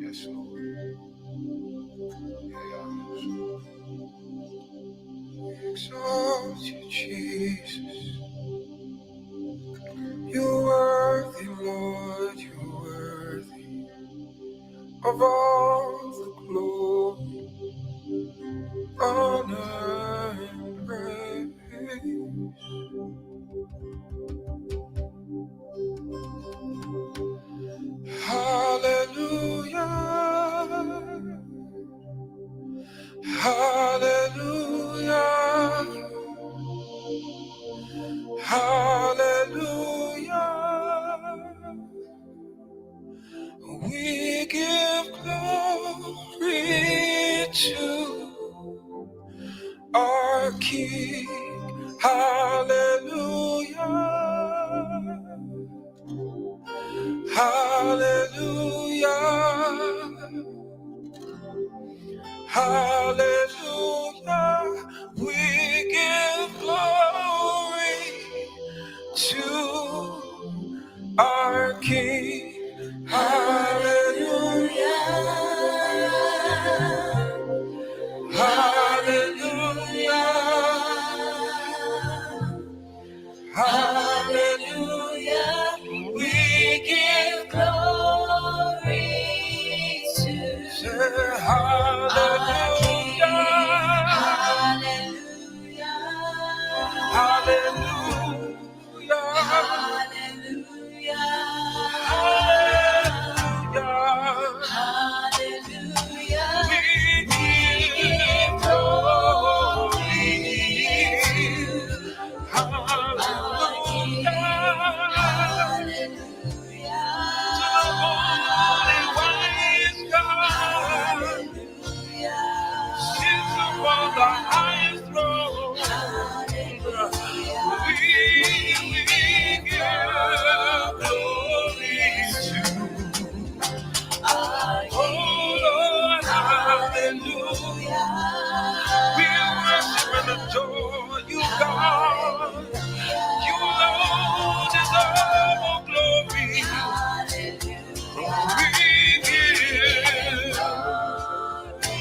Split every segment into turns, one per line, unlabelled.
Yes, Lord. We exalt you, Jesus. You're worthy, Lord. You're worthy of all the glory, honor, and praise. Hallelujah. Hallelujah. Hallelujah. We give glory to our King. Hallelujah. Hallelujah. Hallelujah. We give glory to our King. Hallelujah. Hallelujah. Hallelujah. We give glory to hallelujah. Hallelujah. Hallelujah. Hallelujah. Hallelujah. We give glory to hallelujah. Hallelujah. To the only wise God. Sits upon the highest throne. We give glory to oh Lord, hallelujah. We worship and adore you, God. You alone deserve all glory. We give glory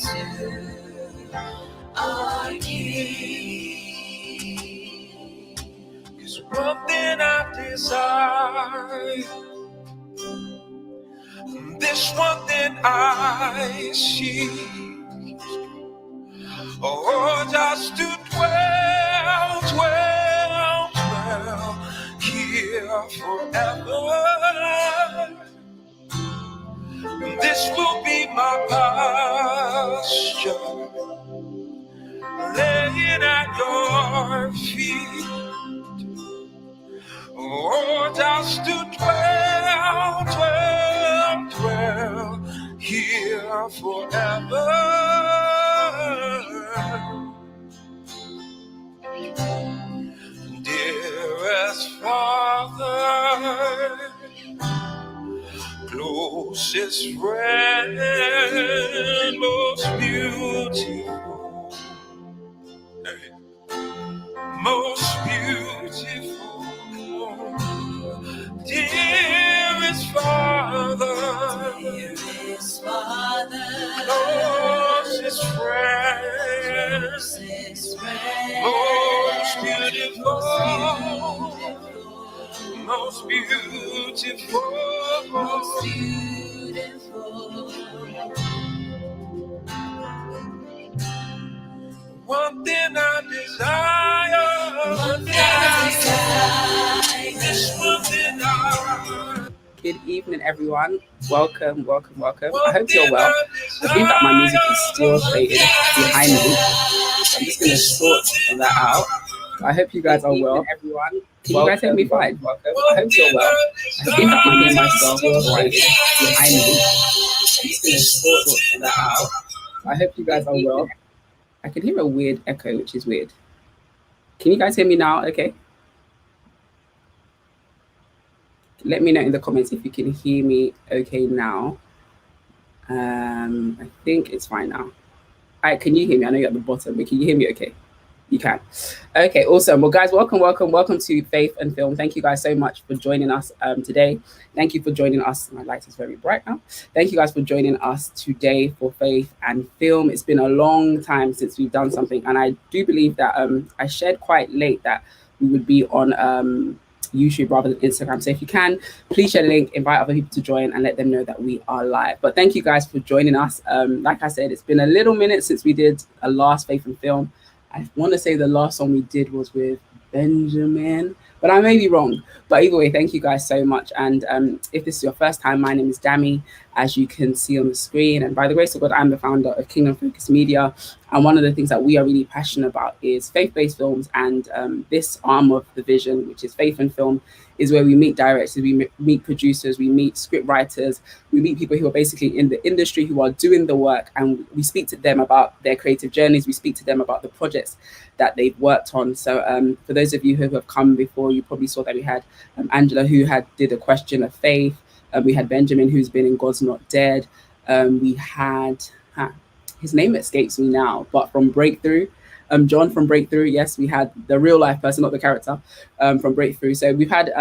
to our King. 'Cause one thing I desire, this one thing I see, oh, just to dwell here forever. This will be my posture, laying at your feet. Oh, just to dwell here forever. Dearest Father, closest friend, most beautiful, most beautiful, dearest Father, closest friend, most beautiful, most beautiful, most beautiful. One thing I desire, this one thing I. Good evening, everyone. Welcome. I hope you're well. I think that my music is still playing behind me. I'm just going to sort that out. I hope you guys are well. Everyone. Can you guys hear me fine? I hope you're well. I think that my name myself is right behind me. I'm just going to sort that out. I hope you guys are well. I can hear a weird echo, which is weird. Can you guys hear me now? Okay. Let me know in the comments if you can hear me okay now. I think it's fine now. All right, can you hear me? I know you're at the bottom, but can you hear me okay? You can. Okay, awesome. Well, guys, welcome to Faith and Film. Thank you guys so much for joining us today. Thank you for joining us. My light is very bright now. Thank you guys for joining us today for Faith and Film. It's been a long time since we've done something, and I do believe that I shared quite late that we would be on YouTube rather than Instagram. So if you can, please share the link, invite other people to join, and let them know that we are live. But thank you guys for joining us. Like I said, it's been a little minute since we did a last Faith and Film. I want to say the last one we did was with Benjamin, but I may be wrong. But either way, thank you guys so much. And if this is your first time, my name is Dami, as you can see on the screen. And by the grace of God, I'm the founder of Kingdom Focus Media. And one of the things that we are really passionate about is faith-based films. And this arm of the vision, which is Faith and Film, is where we meet directors, we meet producers, we meet script writers, we meet people who are basically in the industry, who are doing the work, and we speak to them about their creative journeys. We speak to them about the projects that they've worked on. So for those of you who have come before, you probably saw that we had Angela, who did a question of faith. We had Benjamin, who's been in God's Not Dead. We had, his name escapes me now, but from Breakthrough, John from Breakthrough. Yes, we had the real life person, not the character, from Breakthrough. So we've had,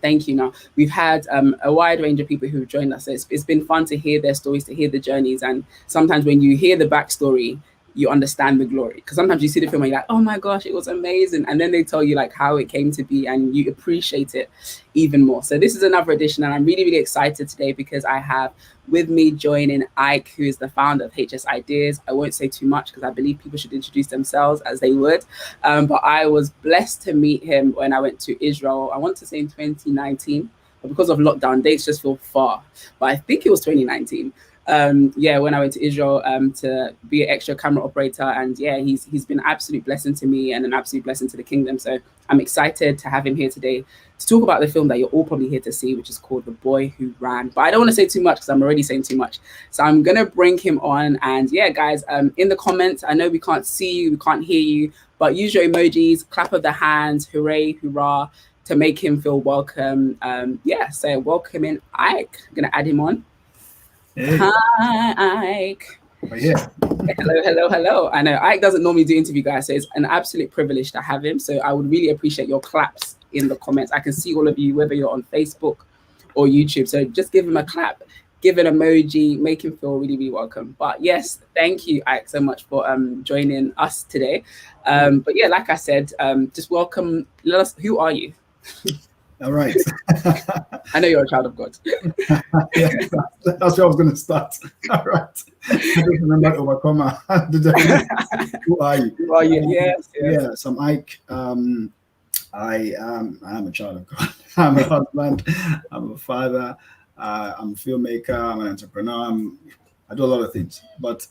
thank you. Now we've had a wide range of people who've joined us. So it's been fun to hear their stories, to hear the journeys, and sometimes when you hear the backstory, you understand the glory, because sometimes you see the film and you're like, oh my gosh, it was amazing, and then they tell you like how it came to be, and you appreciate it even more. So this is another edition, and I'm really excited today because I have with me joining Iyke, who is the founder of HS Ideas. I won't say too much because I believe people should introduce themselves as they would, but I was blessed to meet him when I went to Israel. I want to say in 2019, but because of lockdown, dates just feel far, but I think it was 2019. When I went to Israel to be an extra camera operator, and he's been an absolute blessing to me and an absolute blessing to the kingdom. So I'm excited to have him here today to talk about the film that you're all probably here to see, which is called The Boy Who Ran. But I don't want to say too much because I'm already saying too much. So I'm gonna bring him on, and guys, in the comments, I know we can't see you, we can't hear you, but use your emojis, clap of the hands, hooray, hurrah, to make him feel welcome. So welcome in Iyke. I'm gonna add him on. Hey. Hi, Iyke.
Oh, yeah.
Hello. I know Iyke doesn't normally do interview, guys, so it's an absolute privilege to have him. So I would really appreciate your claps in the comments. I can see all of you, whether you're on Facebook or YouTube. So just give him a clap, give an emoji, make him feel really welcome. But yes, thank you, Iyke, so much for joining us today. But like I said, just welcome. Let us. Who are you?
All right.
I know you're a child of God.
Yeah, that's where I was going to start. All right. I just remember overcome. Who are you?
Who are you? Yes.
So I'm Iyke. I am a child of God. I'm a husband. I'm a father. I'm a filmmaker. I'm an entrepreneur. I do a lot of things. But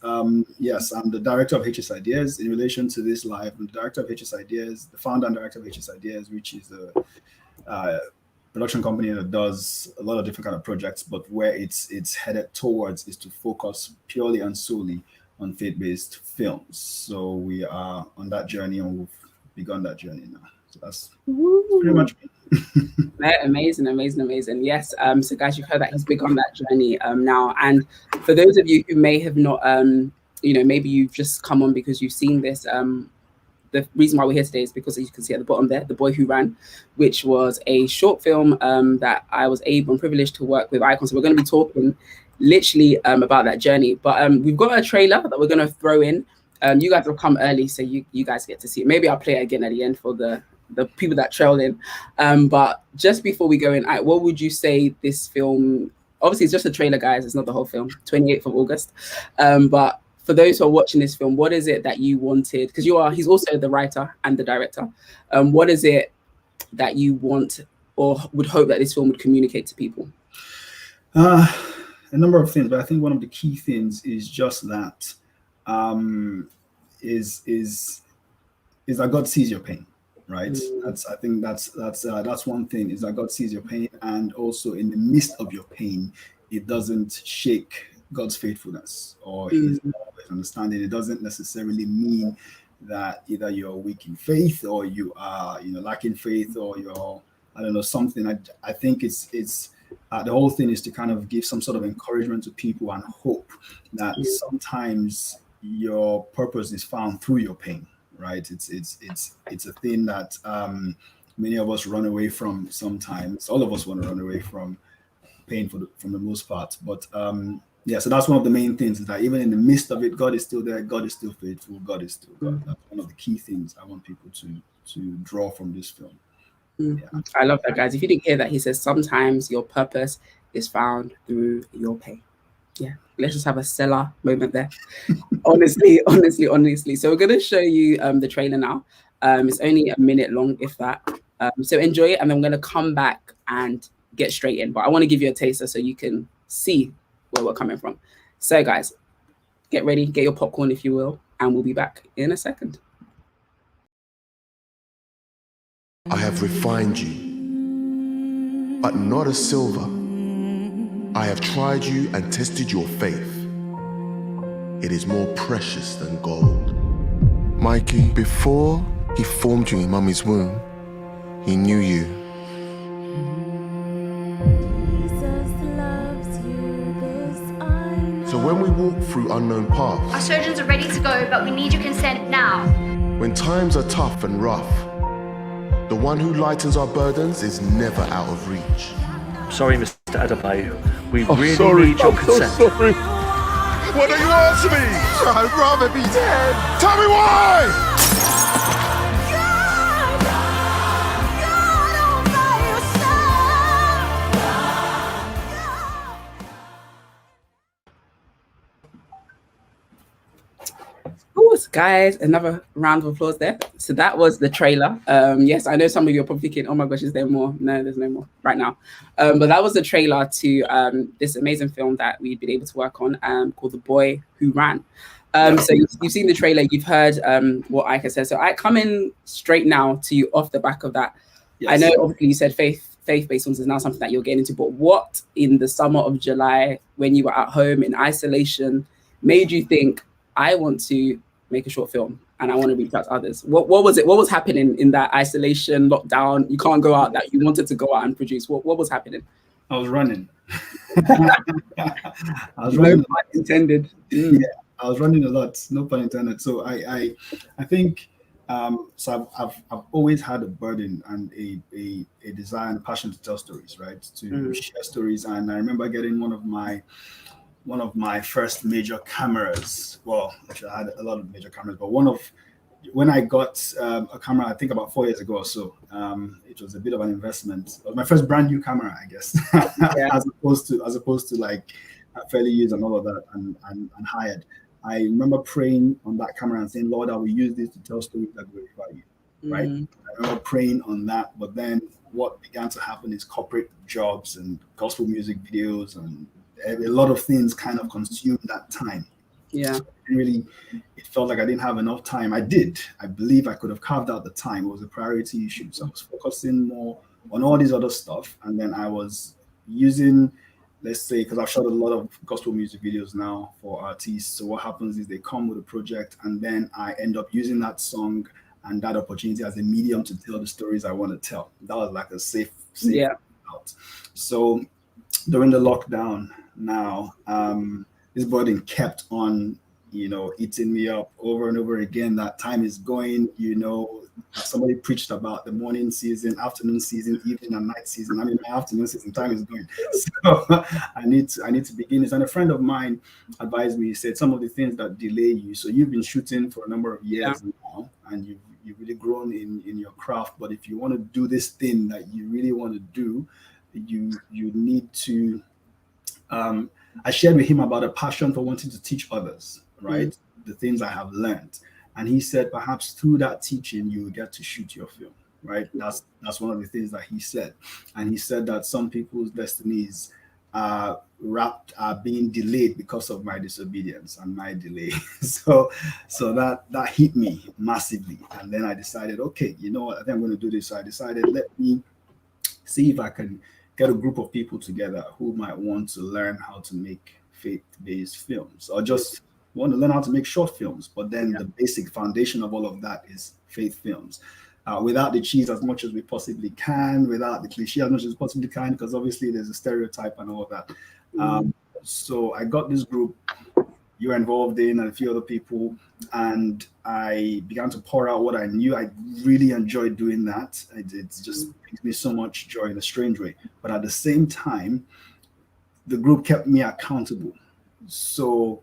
yes, I'm the director of HS Ideas. In relation to this live, I'm the director of HS Ideas, the founder and director of HS Ideas, which is a production company that does a lot of different kind of projects, but where it's headed towards is to focus purely and solely on faith-based films. So we are on that journey, and we've begun that journey now. So that's pretty much me.
Amazing. Yes. So guys, you've heard that he's begun that journey now. And for those of you who may have not, maybe you've just come on because you've seen this. The reason why we're here today is because, as you can see at the bottom there, The Boy Who Ran, which was a short film that I was able and privileged to work with Icon. So we're going to be talking literally about that journey. But we've got a trailer that we're going to throw in. You guys will come early, so you guys get to see it. Maybe I'll play it again at the end for the people that trailed in. But just before we go in, what would you say this film, obviously it's just a trailer, guys, it's not the whole film, 28th of August. But for those who are watching this film, what is it that you wanted? Because he's also the writer and the director. What is it that you want or would hope that this film would communicate to people?
A number of things, but I think one of the key things is just that is that God sees your pain, right? I think that's one thing, is that God sees your pain, and also in the midst of your pain, it doesn't shake God's faithfulness or His understanding. It doesn't necessarily mean that either you're weak in faith or you are, lacking faith, or you're, something. I think it's the whole thing is to kind of give some sort of encouragement to people and hope that sometimes your purpose is found through your pain. right? It's a thing that many of us run away from sometimes. All of us want to run away from pain from the most part. But yeah, so that's one of the main things, is that even in the midst of it, God is still there. God is still faithful. God is still God. That's one of the key things I want people to draw from this film. Yeah.
I love that, guys. If you didn't hear that, he says sometimes your purpose is found through your pain. Yeah, let's just have a stellar moment there. honestly. So we're gonna show you the trailer now. It's only a minute long, if that. So enjoy it, and then I'm gonna come back and get straight in. But I want to give you a taster so you can see where we're coming from. So, guys, get ready, get your popcorn, if you will, and we'll be back in a second.
I have refined you, but not as silver. I have tried you and tested your faith. It is more precious than gold. Mikey, before he formed you in Mummy's womb, he knew you. So when we walk through unknown paths,
our surgeons are ready to go, but we need your consent now.
when times are tough and rough, the one who lightens our burdens is never out of reach.
Sorry, Mr. Adebayo. We really need your consent.
So sorry. Why don't you answer me? I'd rather be dead. Tell me why!
Guys, another round of applause there. So that was the trailer. Yes, I know some of you are probably thinking, oh my gosh, is there more? No, there's no more right now. But that was the trailer to this amazing film that we've been able to work on called The Boy Who Ran. So you've seen the trailer, you've heard what Iyke said. So I come in straight now to you off the back of that. Yes. I know obviously you said faith-based films is now something that you're getting into, but what in the summer of July, when you were at home in isolation, made you think, I want to make a short film and I want to reach out to others? What was it? What was happening in that isolation, lockdown? You can't go out, that you wanted to go out and produce. What was happening?
I was running. I was running.
No pun intended.
Yeah, I was running a lot. No pun intended. So I think so I've always had a burden and a desire and a passion to tell stories, right? To share stories. And I remember getting one of my first major cameras. Well, actually, I had a lot of major cameras, but when I got a camera, I think about 4 years ago or so, it was a bit of an investment. It was my first brand new camera, I guess, yeah. as opposed to like fairly used and all of that and hired. I remember praying on that camera and saying, Lord, I will use this to tell stories that glorify you, right? I remember praying on that, but then what began to happen is corporate jobs and gospel music videos and a lot of things kind of consumed that time.
Yeah.
So it felt like I didn't have enough time. I believe I could have carved out the time. It was a priority issue. So I was focusing more on all these other stuff. And then I was using, let's say, because I've shot a lot of gospel music videos now for artists. So what happens is they come with a project and then I end up using that song and that opportunity as a medium to tell the stories I want to tell. That was like a safe out. So during the lockdown now, this burden kept on, eating me up over and over again. That time is going, somebody preached about the morning season, afternoon season, evening and night season. I mean, my afternoon season time is going. So I need to begin this. And a friend of mine advised me, he said, some of the things that delay you. So you've been shooting for a number of years now, and you've really grown in your craft. But if you want to do this thing that you really want to do, you need to, I shared with him about a passion for wanting to teach others, right? The things I have learned. And he said, perhaps through that teaching, you will get to shoot your film, right? That's one of the things that he said. And he said that some people's destinies are being delayed because of my disobedience and my delay. so that hit me massively. And then I decided, okay, you know what, I think I'm going to do this. So I decided, let me see if I can get a group of people together who might want to learn how to make faith-based films or just want to learn how to make short films. But then the basic foundation of all of that is faith films. Without the cheese as much as we possibly can, without the cliche as much as we possibly can, because obviously there's a stereotype and all of that. So I got this group you were involved in, and a few other people, and I began to pour out what I knew. I really enjoyed doing that. It just brings me so much joy in a strange way. But at the same time, the group kept me accountable. So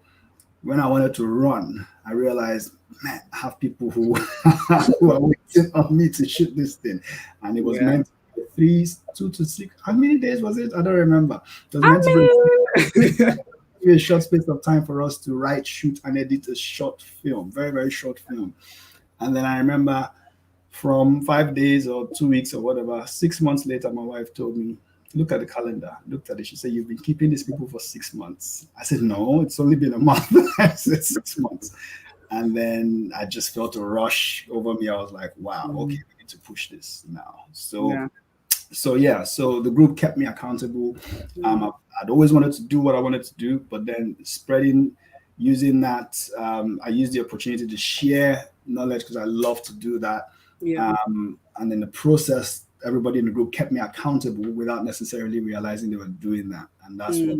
when I wanted to run, I realized, man, I have people who, who are waiting on me to shoot this thing. And it was meant to be 2 to 6. How many days was it? I don't remember. It was meant to be a short space of time for us to write, shoot, and edit a short film, very, very short film. And then I remember from 5 days or 2 weeks or whatever, 6 months later, my wife told me, look at the calendar. Looked at it. She said, you've been keeping these people for 6 months. I said, no, it's only been a month. I said 6 months. And then I just felt a rush over me. I was like, wow, okay, we need to push this now. So the group kept me accountable. I'd always wanted to do what I wanted to do, but then using that, I used the opportunity to share knowledge because I love to do that. And in the process, everybody in the group kept me accountable without necessarily realizing they were doing that. And that's what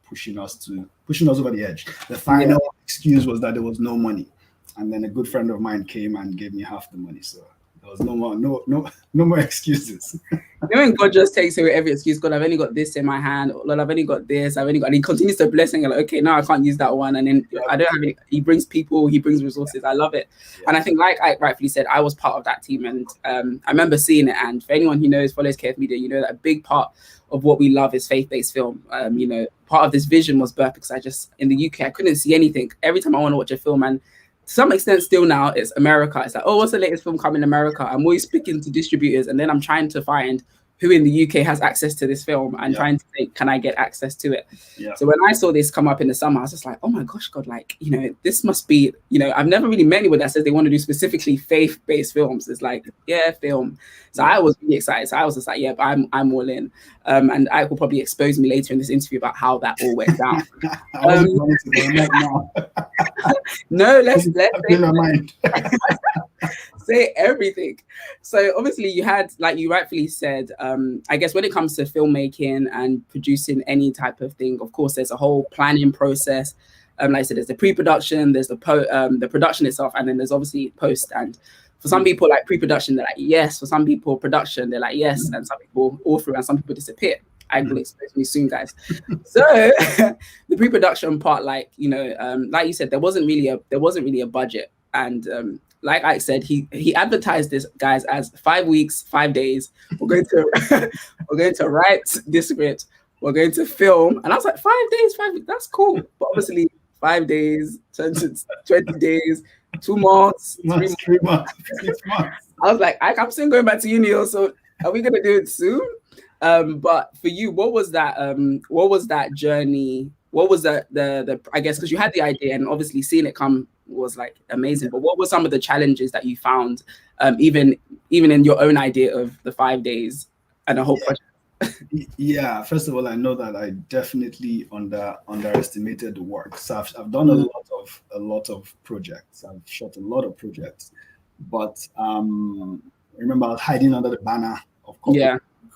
pushing us over the edge. The final excuse was that there was no money. And then a good friend of mine came and gave me half the money. So there was no more excuses.
When God just takes away every excuse, God, I've only got this in my hand. Lord, I've only got this. And he continues to bless and you're like, okay, now I can't use that one. And then I don't have any. He brings people, he brings resources. I love it. And I think, like I rightfully said, I was part of that team. And I remember seeing it. And for anyone who follows KF Media, you know that a big part of what we love is faith-based film. Part of this vision was birthed because in the UK, I couldn't see anything. Every time I want to watch a film, and to some extent still now, it's America. It's like, oh, what's the latest film coming in America? I'm always speaking to distributors, and then I'm trying to find who in the UK has access to this film and trying to think, can I get access to it? So when I saw this come up in the summer, I was just like, oh my gosh, God, this must be, I've never really met anyone that says they want to do specifically faith-based films. It's like, film. So I was really excited. So I was just like, I'm all in. And I will probably expose me later in this interview about how that all went down. No, let's say everything. So obviously you had, like you rightfully said, I guess when it comes to filmmaking and producing any type of thing, of course, there's a whole planning process. Like I said, there's the pre-production, there's the production itself, and then there's obviously post. And for some people, like pre-production, they're like, yes. For some people, production, they're like, yes. And some people all through, and some people disappear. I will expose me soon, guys. So the pre-production part, like you said, there wasn't really a budget. And like I said, he advertised this, guys, as 5 weeks, 5 days. We're going to write this script. We're going to film. And I was like, 5 days, 5 weeks, that's cool. But obviously 5 days turned to 20 days, 2 months, 3 months, 6 months. I was like, I'm still going back to uni also. Are we gonna do it soon? But for you, what was that journey? What was the I guess, because you had the idea and obviously seeing it come was like amazing, but what were some of the challenges that you found, even in your own idea of the 5 days and the whole project?
First of all, I know that I definitely underestimated the work. So I've done a lot of projects. I've shot a lot of projects, but remember I was hiding under the banner of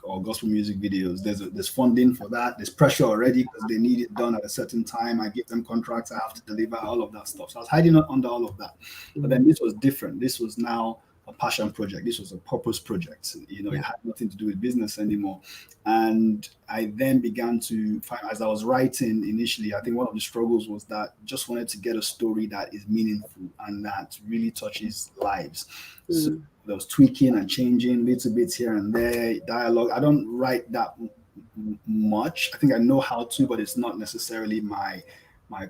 or gospel music videos. There's funding for that. There's pressure already because they need it done at a certain time. I give them contracts. I have to deliver all of that stuff. So I was hiding under all of that. But then this was different. This was now a passion project. This was a purpose project. It had nothing to do with business anymore. And I then began to find, as I was writing initially, I think one of the struggles was that I just wanted to get a story that is meaningful and that really touches lives. So there was tweaking and changing little bits here and there, dialogue. I don't write that much. I think I know how to, but it's not necessarily my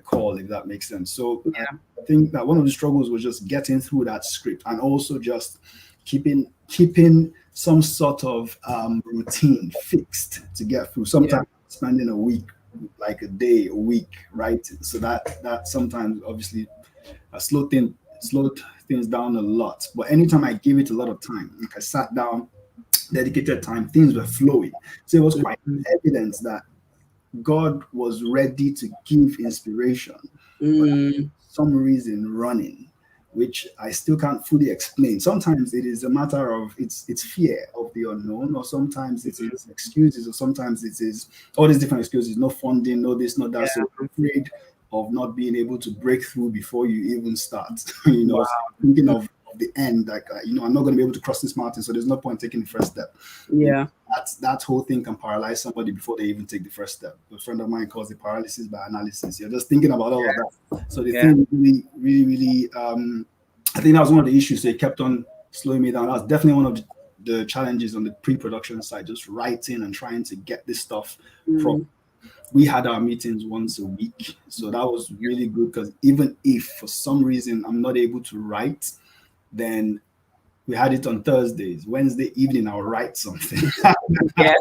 call, if that makes sense. So I think that one of the struggles was just getting through that script and also just keeping some sort of routine fixed to get through. Sometimes spending a week, like a day, a week, right? So that sometimes obviously slowed things down a lot. But anytime I gave it a lot of time, like I sat down, dedicated time, things were flowing. So it was quite evident that God was ready to give inspiration, but for some reason running, which I still can't fully explain. Sometimes it is a matter of it's fear of the unknown, or sometimes it is excuses, or sometimes it is all these different excuses, no funding, no this, no that. So I'm afraid of not being able to break through before you even start. You know,
Wow.
thinking of the end, like you know, I'm not going to be able to cross this mountain, so there's no point taking the first step.
Yeah.
That whole thing can paralyze somebody before they even take the first step. A friend of mine calls it paralysis by analysis. You're just thinking about all of that. So the thing really, I think that was one of the issues. They kept on slowing me down. That was definitely one of the challenges on the pre-production side, just writing and trying to get this stuff from. We had our meetings once a week, so that was really good, because even if for some reason I'm not able to write, then we had it on Thursdays. Wednesday evening, I'll write something.
Yes.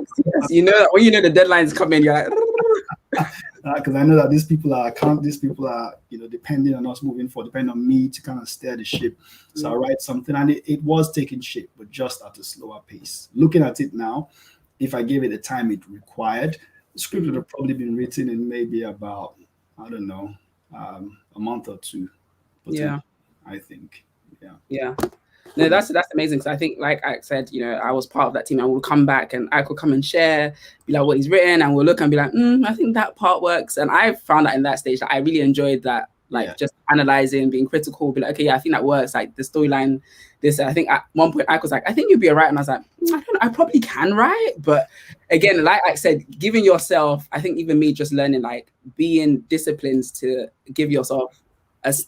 You know, when you know the deadlines come in, you're like,
because I know that these people are you know, depending on us moving forward, depending on me to kind of steer the ship. So I write something, and it was taking shape, but just at a slower pace. Looking at it now, if I gave it the time it required, the script would have probably been written in maybe about, I don't know, a month or two.
yeah.
I think.
Yeah. No, that's amazing. Because I think, like I said, you know, I was part of that team, and we'll come back and I could come and share, be like what he's written, and we'll look and be like, I think that part works. And I found that in that stage that I really enjoyed that, like just analyzing, being critical, be like, okay, yeah, I think that works. Like the storyline, this. I think at one point I was like, I think you'd be a writer, and I was like, I don't know, I probably can write, but again, like I said, giving yourself, I think even me just learning, like being disciplined to give yourself.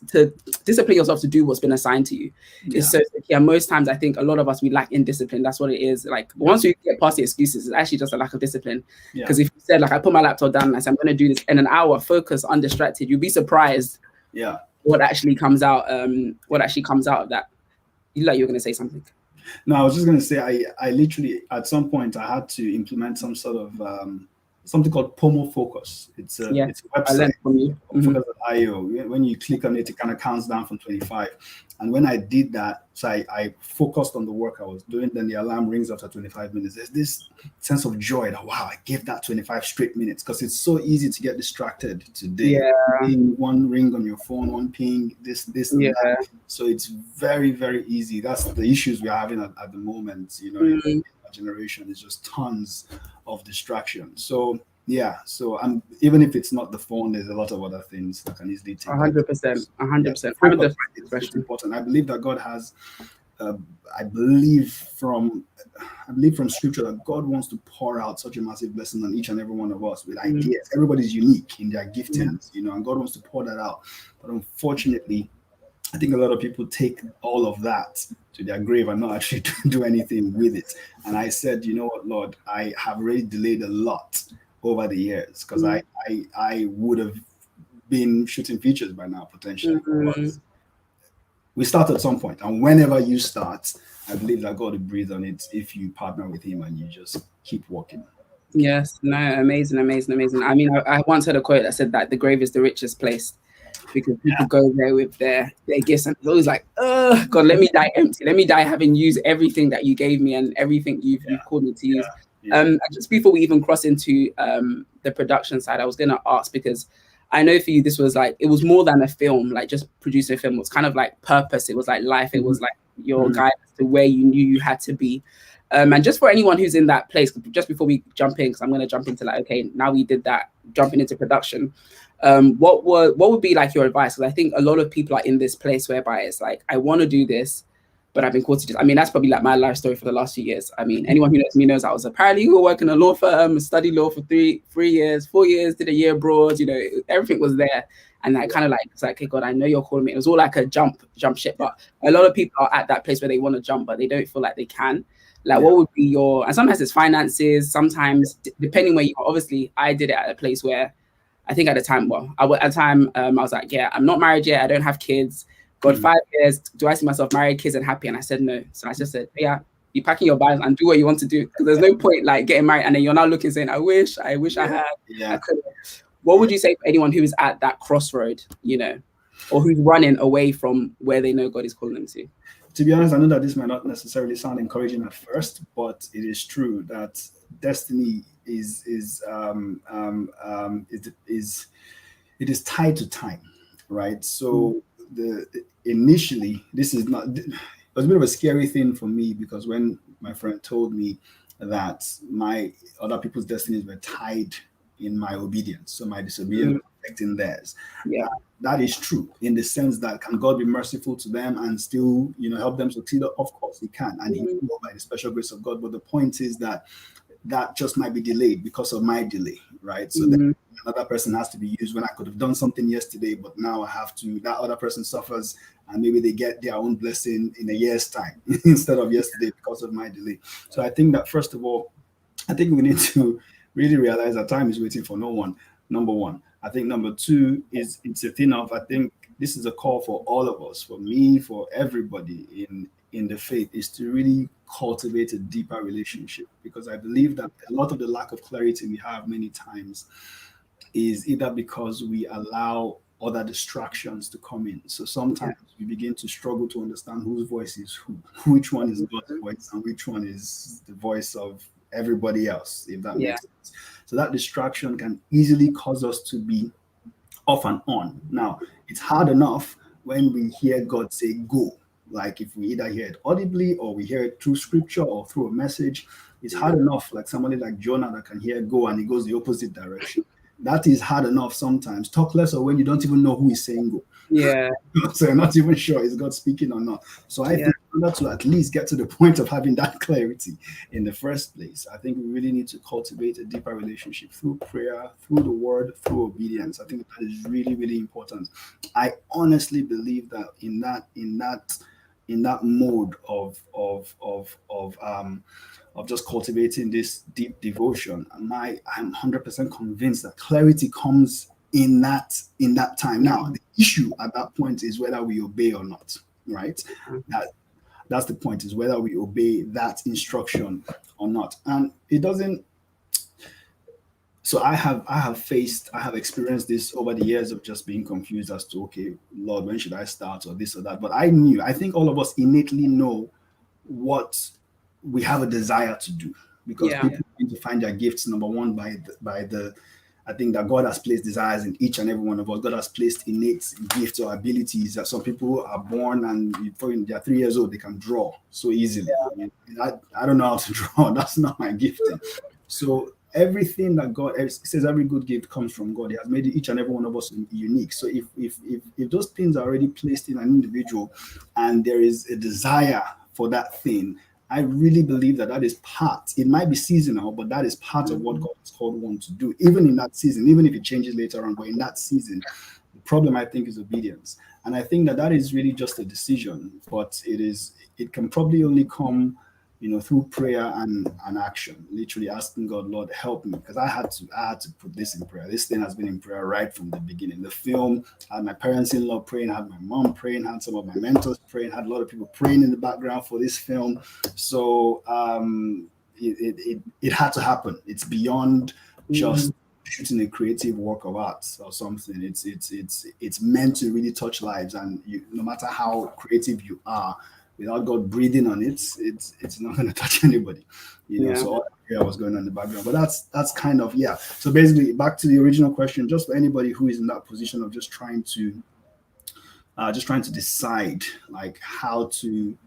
To discipline yourself to do what's been assigned to you is so tricky. And most times I think a lot of us, we lack in discipline. That's what it is. Like once you get past the excuses, it's actually just a lack of discipline. Because if you said, like, I put my laptop down and I said, I'm going to do this in an hour, focus, undistracted, you'll be surprised what actually comes out of that. You were going to say something.
No, I was just going to say, I literally, at some point, I had to implement some sort of something called Pomo Focus. It's a website.
I learned from you.
Focus.io. When you click on it, it kind of counts down from 25. And when I did that, so I focused on the work I was doing, then the alarm rings after 25 minutes. There's this sense of joy that, wow, I gave that 25 straight minutes, because it's so easy to get distracted today. One ring on your phone, one ping, this and that. So it's very, very easy. That's the issues we're having at the moment, you know, in our generation. It's just tons of distraction. So even if it's not the phone, there's a lot of other things that can easily take
100%.
It's important. I believe that God has I believe from scripture that God wants to pour out such a massive blessing on each and every one of us with ideas. Everybody's unique in their giftings, you know, and God wants to pour that out. But unfortunately, I think a lot of people take all of that to their grave and not actually do anything with it. And I said, you know what, Lord, I have already delayed a lot over the years, because I would have been shooting features by now, potentially. But we start at some point, and whenever you start, I believe that God will breathe on it if you partner with him and you just keep walking.
Yes, no, amazing. I mean, I once heard a quote that said that the grave is the richest place, because people go there with their gifts, and it's always like, oh God, let me die empty. Let me die having used everything that you gave me and everything you've called me to use. Just before we even cross into the production side, I was going to ask, because I know for you, this was like, it was more than a film, like just producing a film. It was kind of like purpose. It was like life. It was like your guide to where you knew you had to be. And just for anyone who's in that place, just before we jump in, because I'm going to jump into like, okay, now we did that, jumping into production. What would be like your advice? Because I think a lot of people are in this place whereby it's like, I want to do this, but I've been called to just, I mean, that's probably like my life story for the last few years. I mean, anyone who knows me knows I was a paralegal working in a law firm, studied law for 4 years, did a year abroad, you know, everything was there. And I kind of like, it's like, hey, God, I know you're calling me. It was all like a jump ship. But a lot of people are at that place where they want to jump, but they don't feel like they can. Like, what would be your, and sometimes it's finances, sometimes depending where you are. Obviously, I did it at a place where I think at the time, I was like, yeah, I'm not married yet. I don't have kids. God, 5 years, do I see myself married, kids, and happy? And I said no. So I just said, yeah, you packing your bags and do what you want to do. Because there's no point like getting married and then you're now looking saying, I wish I had. I could. What would you say for anyone who's at that crossroad, you know, or who's running away from where they know God is calling them to?
To be honest, I know that this might not necessarily sound encouraging at first, but it is true that destiny is tied to time, right? So initially, this is not. It was a bit of a scary thing for me, because when my friend told me that my other people's destinies were tied in my obedience, so my disobedience affecting theirs.
Yeah.
That is true in the sense that can God be merciful to them and still, help them succeed? Of course He can, and He will by the special grace of God. But the point is that just might be delayed because of my delay, right? So then another person has to be used when I could have done something yesterday, but now I have to. That other person suffers, and maybe they get their own blessing in a year's time instead of yesterday because of my delay. So I think that first of all, I think we need to really realize that time is waiting for no one. Number one. I think number two is it's a thing of, I think this is a call for all of us, for me, for everybody in the faith, is to really cultivate a deeper relationship, because I believe that a lot of the lack of clarity we have many times is either because we allow other distractions to come in. So sometimes we begin to struggle to understand whose voice is who, which one is God's voice and which one is the voice of everybody else, if that makes sense. So that distraction can easily cause us to be off and on. Now, it's hard enough when we hear God say go, like if we either hear it audibly or we hear it through scripture or through a message. It's hard enough, like somebody like Jonah that can hear go and he goes the opposite direction. That is hard enough sometimes. Talk less of when you don't even know who is saying go.
Yeah.
So you're not even sure is God speaking or not. So I think in order to at least get to the point of having that clarity in the first place, I think we really need to cultivate a deeper relationship through prayer, through the word, through obedience. I think that is really, really important. I honestly believe that in that mode of just cultivating this deep devotion, I'm 100% convinced that clarity comes in that time. Now, the issue at that point is whether we obey or not, right? That's the point, is whether we obey that instruction or not. And it doesn't. So I have experienced this over the years of just being confused as to, okay, Lord, when should I start, or this or that? But I think all of us innately know what we have a desire to do, because people need to find their gifts, number one, by the I think that God has placed desires in each and every one of us. God has placed innate gifts or abilities that some people are born and before they're 3 years old, they can draw so easily. I don't know how to draw. That's not my gifting. So everything that God says, every good gift comes from God. He has made each and every one of us unique. So if those things are already placed in an individual and there is a desire for that thing, I really believe that is part. It might be seasonal, but that is part of what God has called one to do, even in that season, even if it changes later on. But in that season, the problem, I think, is obedience. And I think that is really just a decision, but it can probably only come, through prayer and action, literally asking God, Lord, help me, because I had to put this in prayer. This thing has been in prayer right from the beginning. The film, I had my parents-in-law praying, I had my mom praying, had some of my mentors praying, had a lot of people praying in the background for this film. So it had to happen. It's beyond just shooting a creative work of art or something. It's meant to really touch lives, and no matter how creative you are, without God breathing on it, it's not going to touch anybody, So all that was going on in the background. But that's kind of So basically, back to the original question, just for anybody who is in that position of just trying to decide like how to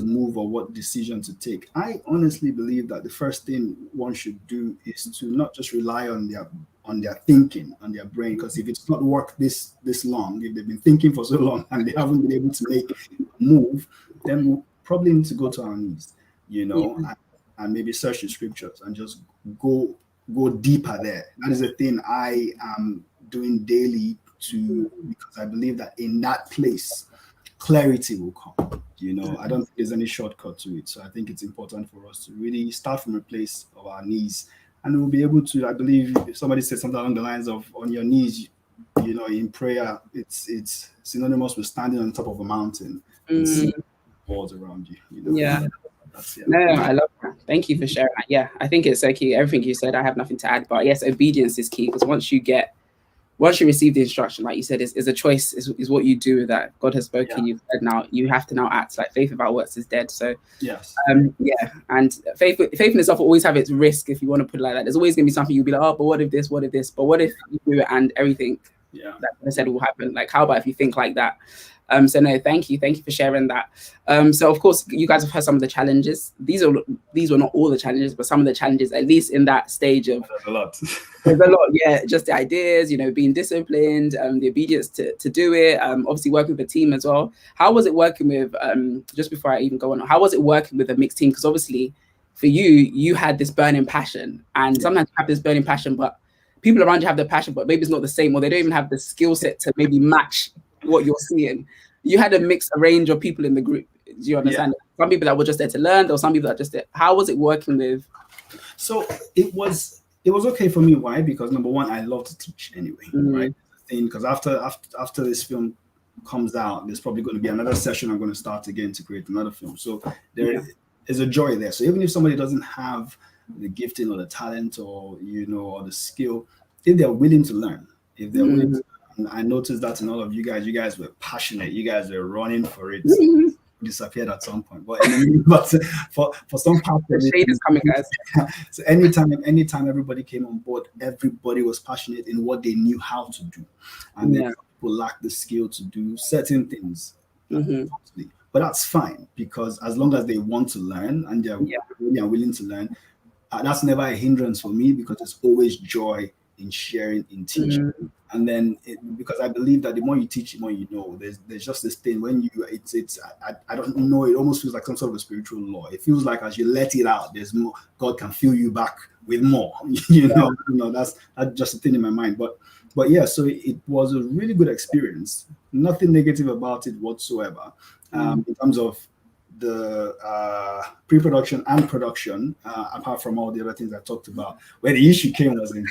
move or what decision to take. I honestly believe that the first thing one should do is to not just rely on their thinking, on their brain, because if it's not worked this long, if they've been thinking for so long and they haven't been able to make a move, then we'll probably need to go to our knees, and maybe search the scriptures and just go deeper there. That is a thing I am doing daily because I believe that in that place, clarity will come. I don't think there's any shortcut to it. So I think it's important for us to really start from a place of our knees, and we'll be able to, I believe, if somebody said something along the lines of on your knees, in prayer, it's synonymous with standing on top of a mountain and seeing walls around you.
No, I love that. Thank you for sharing that. Yeah, I think it's so key. Everything you said, I have nothing to add, but yes, obedience is key, because once you receive the instruction, like you said, is a choice, is what you do with that. God has spoken, you've said, now you have to now act. Like faith without works is dead. So
yes,
and faith in itself will always have its risk, if you want to put it like that. There's always going to be something you'll be like, oh, but what if this, but what if you do it and everything that I said will happen? Like, how about if you think like that? So no, thank you for sharing that. So of course you guys have heard some of the challenges. These were not all the challenges, but some of the challenges, at least in that stage of.
There's a lot.
There's a lot, yeah. Just the ideas, being disciplined, the obedience to do it. Obviously working with a team as well. How was it working with? Just before I even go on, how was it working with a mixed team? Because obviously, for you had this burning passion, and sometimes you have this burning passion, but people around you have the passion, but maybe it's not the same, or they don't even have the skill set to maybe match what you're seeing. You had a range of people in the group. Do you understand? Some people that were just there to learn, or some people that just there. How was it working with?
So it was okay for me. Why? Because number one, I love to teach anyway, right? Because after this film comes out, there's probably going to be another session I'm going to start again to create another film. So there is a joy there. So even if somebody doesn't have the gifting or the talent or or the skill, if they're willing to learn, if they're willing to, and I noticed that in all of you guys were passionate, you guys were running for it. Disappeared at some point, but for some part of
the shade is coming, guys.
So anytime everybody came on board, everybody was passionate in what they knew how to do, and then people lacked the skill to do certain things. But that's fine, because as long as they want to learn and they're really willing to learn, that's never a hindrance for me, because there's always joy in sharing, in teaching. And then because I believe that the more you teach, the more you know. There's just this thing when I don't know, it almost feels like some sort of a spiritual law. It feels like as you let it out, there's more, God can fill you back with more. That's just a thing in my mind. But yeah, so it was a really good experience. Nothing negative about it whatsoever. In terms of the pre-production and production, apart from all the other things I talked about, where the issue came was in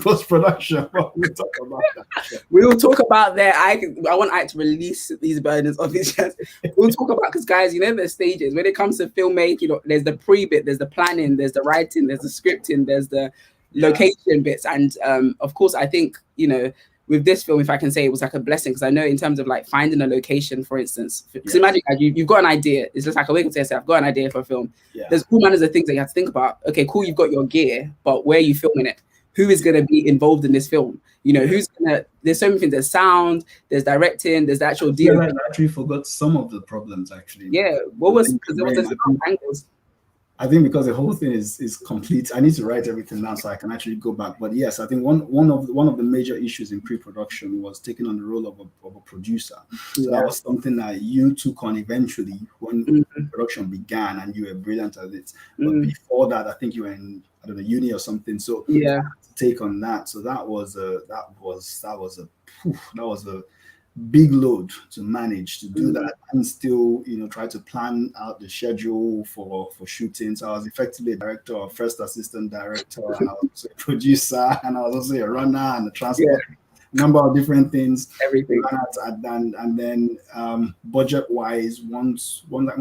post-production. But we'll talk about that.
We will talk about that. I want Ike to release these burdens of his chest. We'll talk about, because guys, there's stages when it comes to filmmaking. There's the pre-bit, there's the planning, there's the writing, there's the scripting, there's the location bits, and of course, I think with this film, if I can say, it was like a blessing, because I know in terms of like finding a location, for instance, because imagine guys, you've got an idea. It's just like a way to say, I've got an idea for a film. There's all manners of things that you have to think about. Okay, cool, you've got your gear, but where are you filming it? Who is going to be involved in this film? Who's gonna? There's so many things. There's sound, there's directing, there's the actual deal.
I actually forgot some of the problems actually.
Yeah, what was, because there was angles.
I think because the whole thing is complete, I need to write everything down so I can actually go back. But yes, I think one of the major issues in pre-production was taking on the role of a producer. So that was something that you took on eventually when production began, and you were brilliant at it. But before that, I think you were in uni or something. So to take on that. So that was a big load to manage, to do that and still try to plan out the schedule for shooting. So I was effectively a director, or first assistant director, and I was also a producer, and I was also a runner and a transport, number of different things,
everything.
And then budget wise, when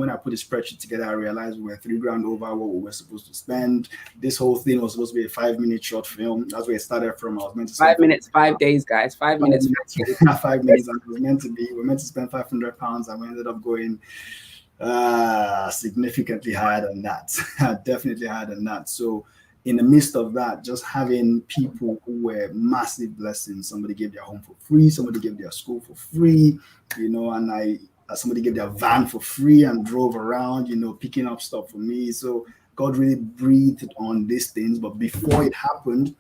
I put a spreadsheet together, I realized we were $3,000 over what we were supposed to spend. This whole thing was supposed to be a 5-minute short film. That's where it started from. I was meant to
5 minutes, 5 days, guys. 5 minutes.
5 minutes. And we were meant to spend £500, and we ended up going significantly higher than that. Definitely higher than that. So in the midst of that, just having people who were massive blessings. Somebody gave their home for free, somebody gave their school for free, and somebody gave their van for free and drove around, picking up stuff for me. So God really breathed on these things. But before it happened,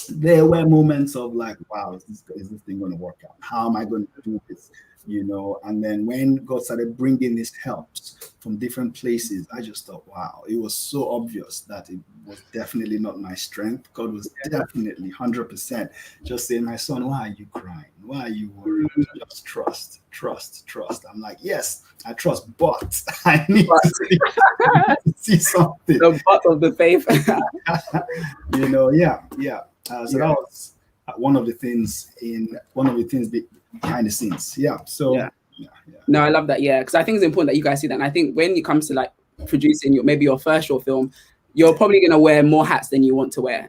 there were moments of like, wow, is this thing going to work out? How am I going to do this? And then when God started bringing these helps from different places, I just thought, wow, it was so obvious that it was definitely not my strength. God was definitely 100% just saying, my son, why are you crying? Why are you worried? Just trust. I'm like, yes, I trust, but I need to see something.
The butt of the faith.
So that was one of the things behind the scenes.
No, I love that. Because I think it's important that you guys see that. And I think when it comes to like producing maybe your first short film, you're probably going to wear more hats than you want to wear.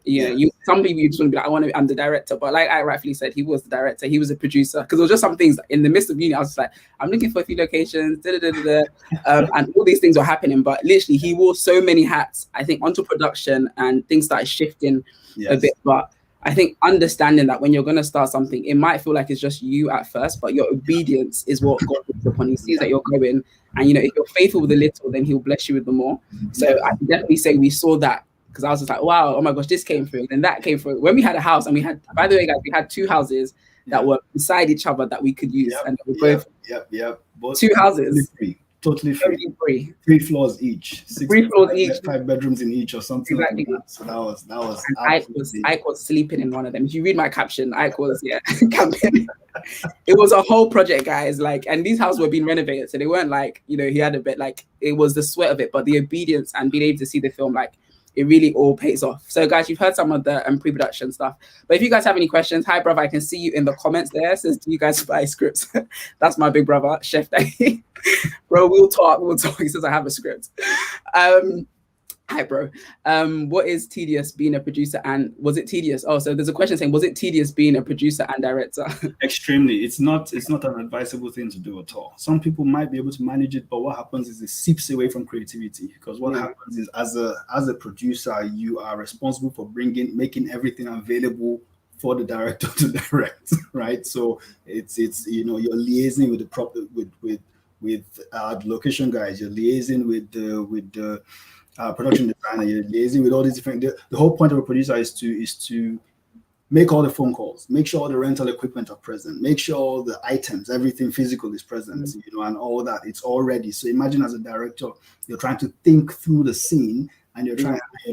Some people, you just want to be like, I'm the director. But like I rightfully said, he was the director, he was a producer. Because there was just some things in the midst of uni, I was just like, I'm looking for a few locations, and all these things were happening. But literally, he wore so many hats, I think, onto production, and things started shifting a bit. But I think understanding that when you're going to start something, it might feel like it's just you at first, but your obedience is what God looks upon. He sees that you're going, and if you're faithful with the little, then He'll bless you with the more. So I can definitely say we saw that, because I was just like, wow, oh my gosh, this came through, and that came through. When we had a house, and we had, by the way, guys, we had 2 houses that were beside each other that we could use, and we both
both
2 houses.
Totally free. 3 floors each.
3 floors each.
5 bedrooms in each or something like that. So that was
Iyke was sleeping in one of them. If you read my caption, Iyke was camping. It was a whole project, guys. Like, and these houses were being renovated, so they weren't like, he had a bit, like, it was the sweat of it, but the obedience and being able to see the film, like, it really all pays off. So guys, you've heard some of the pre-production stuff, but if you guys have any questions, hi brother, I can see you in the comments there. It says, do you guys buy scripts? That's my big brother, Chef Daddy. Bro, we'll talk. He says I have a script. Hi bro. What is tedious being a producer, and was it tedious? Oh, so there's a question saying, was it tedious being a producer and director?
Extremely. It's not an advisable thing to do at all. Some people might be able to manage it, but what happens is it seeps away from creativity, because what happens is, as a producer, you are responsible for making everything available for the director to direct, right? So it's you're liaising with the the location guys, you're liaising with the production designer, you're liaising with all these different. The whole point of a producer is to make all the phone calls, make sure all the rental equipment are present, make sure all the items, everything physical is present, and all that, it's all ready. So imagine, as a director, you're trying to think through the scene, and you're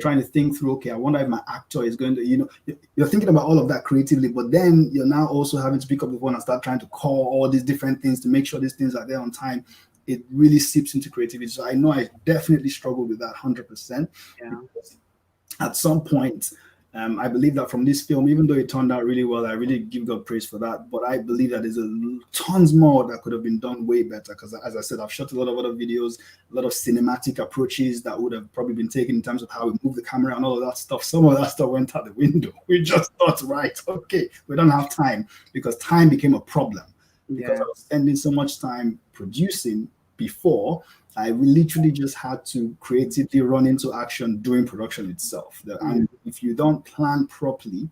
trying to think through, okay, I wonder if my actor is going to, you're thinking about all of that creatively, but then you're now also having to pick up the phone and start trying to call all these different things to make sure these things are there on time. It really seeps into creativity. So I know I definitely struggled with that 100%. At some point, I believe that from this film, even though it turned out really well, I really give God praise for that. But I believe that there's tons more that could have been done way better. Because, as I said, I've shot a lot of other videos, a lot of cinematic approaches that would have probably been taken in terms of how we move the camera and all of that stuff. Some of that stuff went out the window. We just thought, right, okay, we don't have time, because time became a problem. Because I was spending so much time producing before, I literally just had to creatively run into action during production itself. And if you don't plan properly,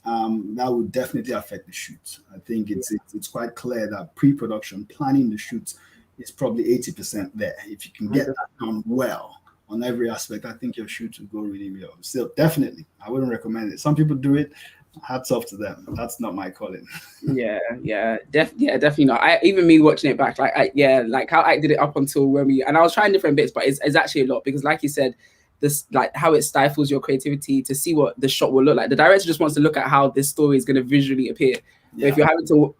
that would definitely affect the shoot. I think it's quite clear that pre-production, planning the shoot, is probably 80% there. If you can get that done well on every aspect, I think your shoot will go really well. So definitely, I wouldn't recommend it. Some people do it. Hats off to them. That's not my calling. Definitely not. Even me watching it back, like how I did it up until when and I was trying different bits, but it's actually a lot, because like you said, this, like, how it stifles your creativity to see what the shot will look like. The director just wants to look at how this story is going to visually appear. But if you're having to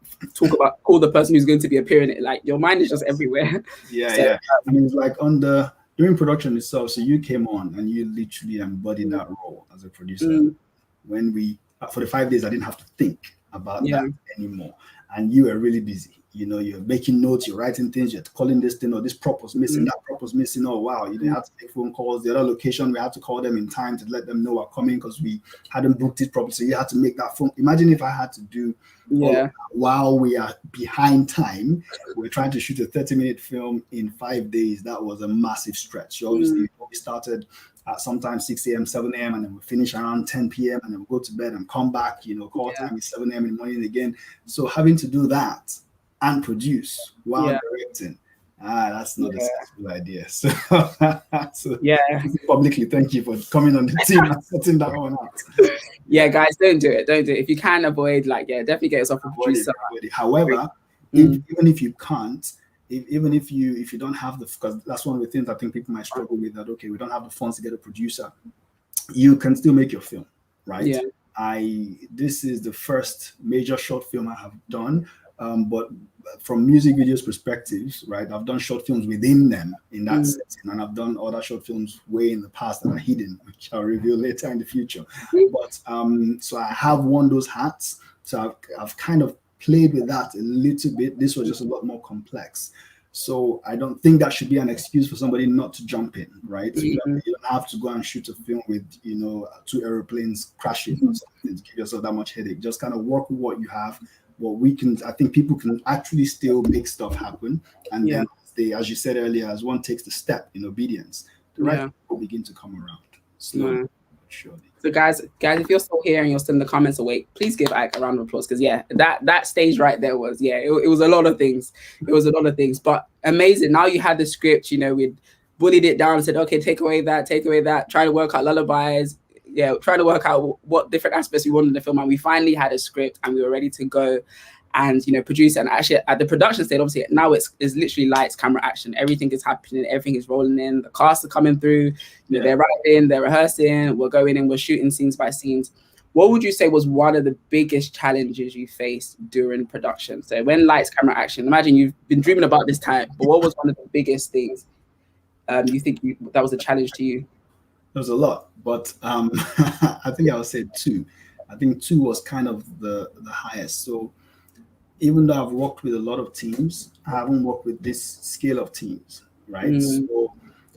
call the person who's going to be appearing it, like, your mind is just everywhere. I mean, it's like during production itself. So you came on and you literally embodied that role as a producer. When for the 5 days, I didn't have to think about that anymore. And you were really busy. You're making notes, you're writing things, you're calling this thing, or this prop was missing, that prop was missing. Oh, wow. You didn't have to make phone calls. The other location, we had to call them in time to let them know we're coming, because we hadn't booked it properly. So you had to make that phone. Imagine if I had to do while we are behind time. We're trying to shoot a 30-minute film in 5 days. That was a massive stretch. So obviously, we started at sometimes 6 a.m., 7 a.m., and then we finish around 10 p.m., and then we go to bed and come back, call time is 7 a.m. in the morning again. So having to do that and produce while directing, that's not a sensible idea. So, publicly, thank you for coming on the team and setting that one out.
Guys, don't do it. If you can avoid, definitely get yourself a producer.
However, even if you can't, even if you don't have because that's one of the things I think people might struggle with, that, okay, we don't have the funds to get a producer, you can still make your film, right? This is the first major short film I have done, but from music videos perspectives, right, I've done short films within them in that setting, and I've done other short films way in the past that are hidden, which I'll reveal later in the future. But so I have worn those hats, so I've kind of played with that a little bit. This was just a lot more complex. So I don't think that should be an excuse for somebody not to jump in, right? You don't have to go and shoot a film with, 2 airplanes crashing or something to give yourself that much headache. Just kind of work with what you have. I think people can actually still make stuff happen. And then as you said earlier, as one takes the step in obedience, the right people begin to come around slowly, surely.
So guys, if you're still here and you're still in the comments awake, please give Ike a round of applause, because that stage right there was it was a lot of things. It was a lot of things, but amazing. Now you had the script. We'd bullied it down and said, okay, take away that, try to work out lullabies. Trying to work out what different aspects we wanted in the film, and we finally had a script and we were ready to go and produce it. And actually at the production stage, obviously now it's literally lights, camera, action. Everything is happening, everything is rolling in, the cast are coming through, they're writing, they're rehearsing, we're going in, we're shooting scenes by scenes. What would you say was one of the biggest challenges you faced during production? So when lights, camera, action, imagine you've been dreaming about this time, but what was one of the biggest things you think that was a challenge to you?
There's a lot, but I think I would say two. I think two was kind of the highest. So even though I've worked with a lot of teams, I haven't worked with this scale of teams, right? So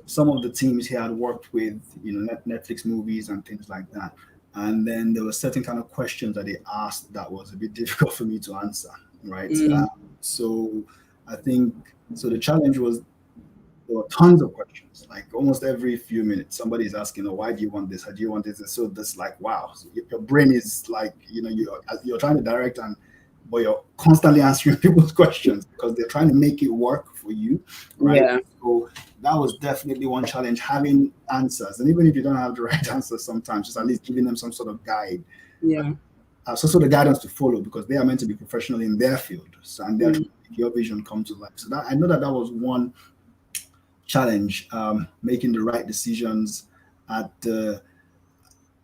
some of the teams here had worked with, Netflix movies and things like that. And then there were certain kind of questions that they asked that was a bit difficult for me to answer, right? So I think, so the challenge was, there were tons of questions, like almost every few minutes, somebody's asking, why do you want this? How do you want this? And so that's like, wow, so your brain is like, you're trying to direct, but you're constantly answering people's questions because they're trying to make it work for you, right?
Yeah.
So that was definitely one challenge, having answers. And even if you don't have the right answers sometimes, just at least giving them some sort of guide.
Yeah.
Some sort of guidance to follow, because they are meant to be professional in their field. So, and they're trying to make your vision come to life. So I know that was one challenge, making the right decisions at the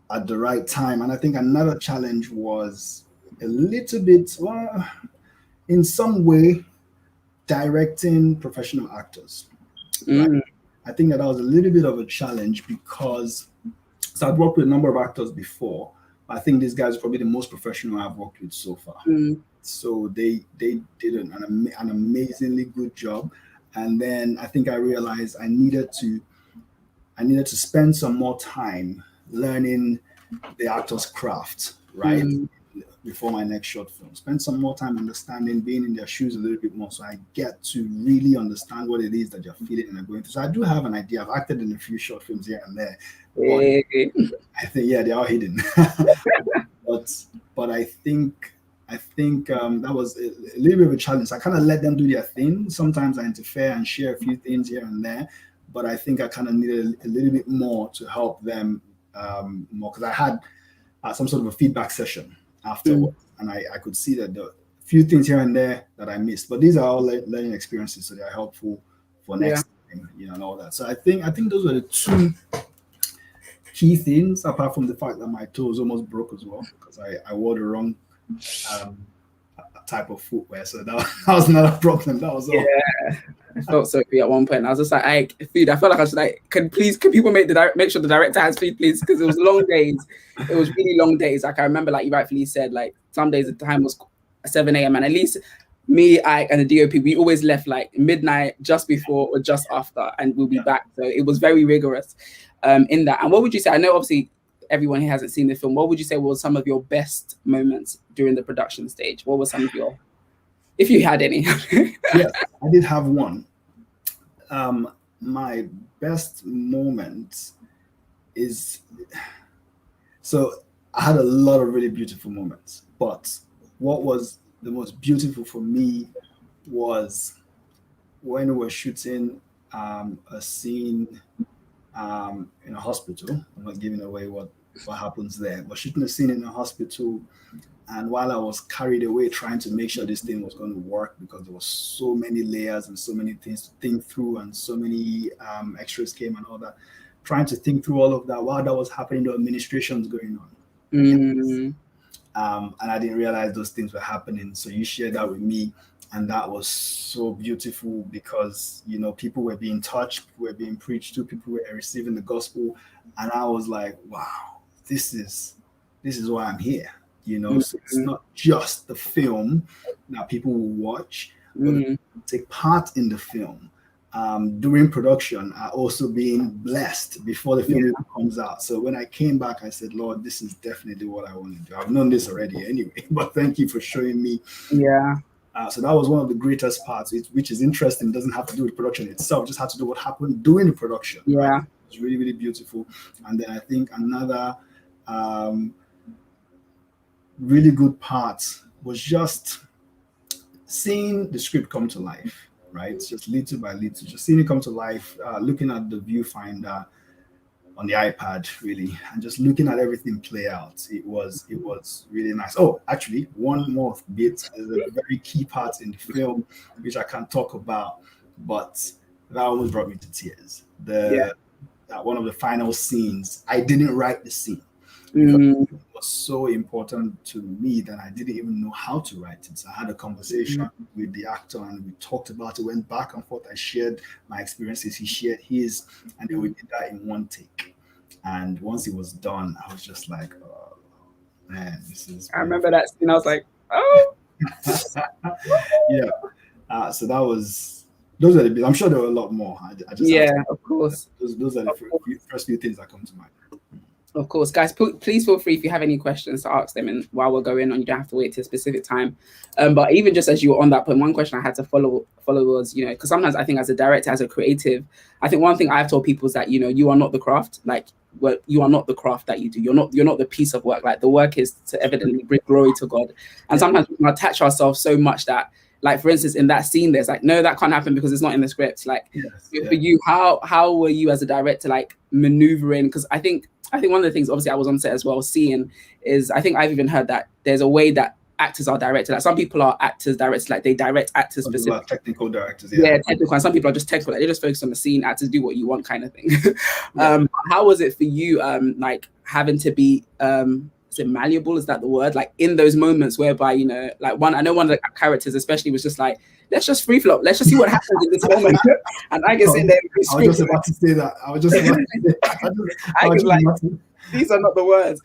right time. And I think another challenge was a little bit, in some way, directing professional actors. Right? I think that was a little bit of a challenge because, so I've worked with a number of actors before. I think these guys are probably the most professional I've worked with so far. So they did an amazingly good job. And then I think I realized I needed to spend some more time learning the actor's craft, right? Before my next short film. Spend some more time understanding, being in their shoes a little bit more, so I get to really understand what it is that you're feeling and are going through. So I do have an idea. I've acted in a few short films here and there. I think, they are hidden. but I think that was a little bit of a challenge. I kind of let them do their thing. Sometimes I interfere and share a few things here and there, but I think I kind of needed a little bit more to help them more, because I had some sort of a feedback session afterwards, and I could see that the few things here and there that I missed, but these are all learning experiences, so they are helpful for next time, and all that. So I think those were the two key things, apart from the fact that my toes almost broke as well, because I wore the wrong type of footwear, so that was not a problem. That was all.
Yeah, I felt so free at one point. I was just like, food. I felt like I should can people make sure the director has food, please, because it was long days. It was really long days. Like I remember, like you rightfully said, like some days the time was 7 a.m. and at least me, and the DOP, we always left like midnight, just before or just after, and we'll be back. So it was very rigorous in that. And what would you say? I know obviously everyone here hasn't seen the film. What would you say was some of your best moments during the production stage? What were some of your, if you had any?
Yeah, I did have one. My best moment is, so I had a lot of really beautiful moments, but what was the most beautiful for me was when we were shooting a scene in a hospital. I'm not giving away what happens there, but shooting a scene in a hospital, and while I was carried away trying to make sure this thing was going to work, because there was so many layers and so many things to think through, and so many x-rays came and all that, trying to think through all of that while that was happening, the administration's going on. And I didn't realize those things were happening, so you shared that with me, and that was so beautiful, because people were being touched, people were being preached to, people were receiving the gospel, and I was like, wow, this is why I'm here. So it's not just the film that people will watch, but take part in the film. During production, are also being blessed before the film comes out. So when I came back, I said, Lord, this is definitely what I want to do. I've known this already anyway, but thank you for showing me. So that was one of the greatest parts, which is interesting. It doesn't have to do with production itself, just had to do what happened during the production. Right? It was really, really beautiful. And then I think another really good part was just seeing the script come to life, right? Just little by little, just seeing it come to life, looking at the viewfinder on the iPad, really, and just looking at everything play out. It was really nice. Oh, actually, one more bit is a very key part in the film, which I can't talk about, but that almost brought me to tears. One of the final scenes, I didn't write the scene because it was so important to me that I didn't even know how to write it. So I had a conversation with the actor and we talked about it, went back and forth. I shared my experiences, he shared his, and then we did that in one take. And once it was done, I was just like, oh man, this is.
I remember that scene. I was like, oh.
Yeah. So that was. Those are the bits. I'm sure there were a lot more. I just
of course.
Those are the first few things that come to mind.
Of course, guys, please feel free if you have any questions to ask them, and while we're going on, you don't have to wait till a specific time. But even just as you were on that point, one question I had to follow was, because sometimes I think as a director, as a creative, I think one thing I've told people is that, you are not the craft. Like, you are not the craft that you do. You're not the piece of work. Like, the work is to evidently bring glory to God. And sometimes we can attach ourselves so much that, like, for instance, in that scene, there's like, no, that can't happen because it's not in the script. Like, for you, how were you as a director, like, maneuvering? Because I think one of the things, obviously, I was on set as well, seeing is, I think I've even heard that there's a way that actors are directed. Like, some people are actors, directors, like they direct actors specifically.
Technical directors,
technical. And some people are just technical. Like, they just focus on the scene, actors do what you want kind of thing. How was it for you, like, having to be, is it malleable? Is that the word? Like, in those moments whereby, like, I know one of the characters especially was just like, let's just free flow. Let's just see what happens in this moment. And I guess in there,
I was just about to say that. I was
like, these are not the words.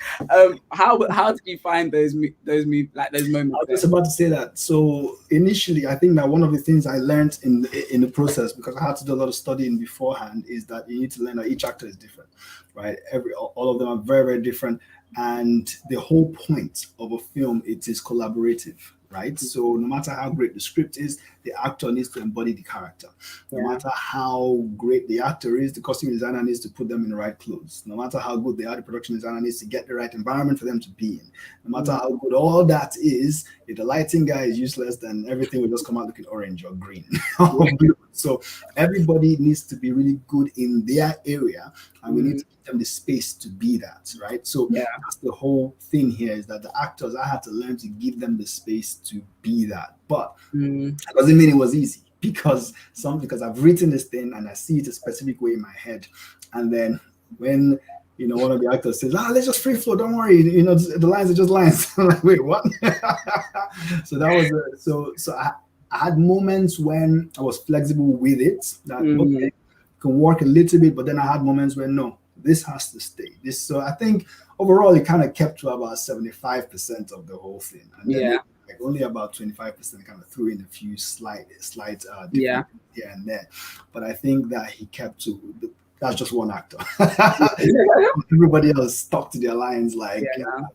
How did you find those moments? I
was just about to say that. So initially, I think that one of the things I learned in the process, because I had to do a lot of studying beforehand, is that you need to learn that each actor is different, right? All of them are very, very different. And the whole point of a film, it is collaborative, right? So no matter how great the script is, the actor needs to embody the character. No matter how great the actor is, the costume designer needs to put them in the right clothes. No matter how good they are, the production designer needs to get the right environment for them to be in. No matter how good all that is, if the lighting guy is useless, then everything will just come out looking orange or green or blue. So everybody needs to be really good in their area, and we need to give them the space to be that, right? So that's the whole thing here, is that the actors, I had to learn to give them the space to be that. But that doesn't mean it was easy, because I've written this thing and I see it a specific way in my head, and then when one of the actors says, let's just free flow, don't worry, the lines are just lines. I'm like, wait, what? So that was so I had moments when I was flexible with it, that okay, can work a little bit, but then I had moments where no, this has to stay. So I think overall it kind of kept to about 75% of the whole thing, and then like only about 25% kind of threw in a few slight different here and there. But I think that he kept to. That's just one actor. Everybody else stuck to their lines like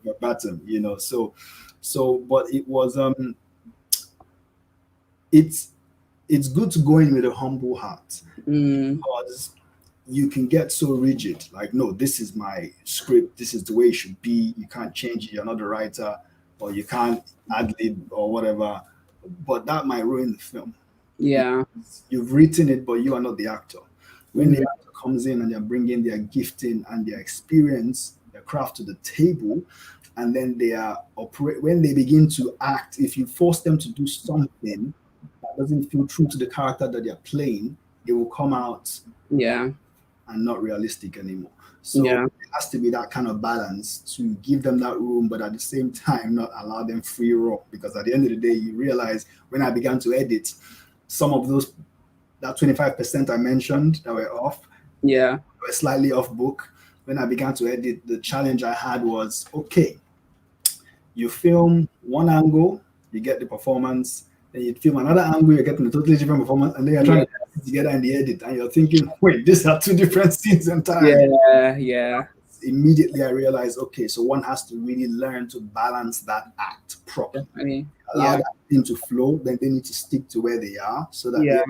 verbatim, So, but it was it's good to go in with a humble heart, because you can get so rigid. Like, no, this is my script. This is the way it should be. You can't change it. You're not the writer, or you can't ad lib or whatever. But that might ruin the film.
Yeah,
you've written it, but you are not the actor. When the actor comes in and they're bringing their gifting and their experience, their craft to the table, and then when they begin to act, if you force them to do something that doesn't feel true to the character that they're playing, it will come out and not realistic anymore. So it has to be that kind of balance to give them that room, but at the same time not allow them free roam, because at the end of the day, you realize when I began to edit, some of that 25% I mentioned that were off, were slightly off book. When I began to edit, the challenge I had was, okay, you film one angle, you get the performance, then you film another angle, you're getting a totally different performance, and then you're trying to put it together in the edit, and you're thinking, wait, these are two different scenes entirely. Immediately I realized, okay, so one has to really learn to balance that act properly. Allow that thing to flow, then they need to stick to where they are so that they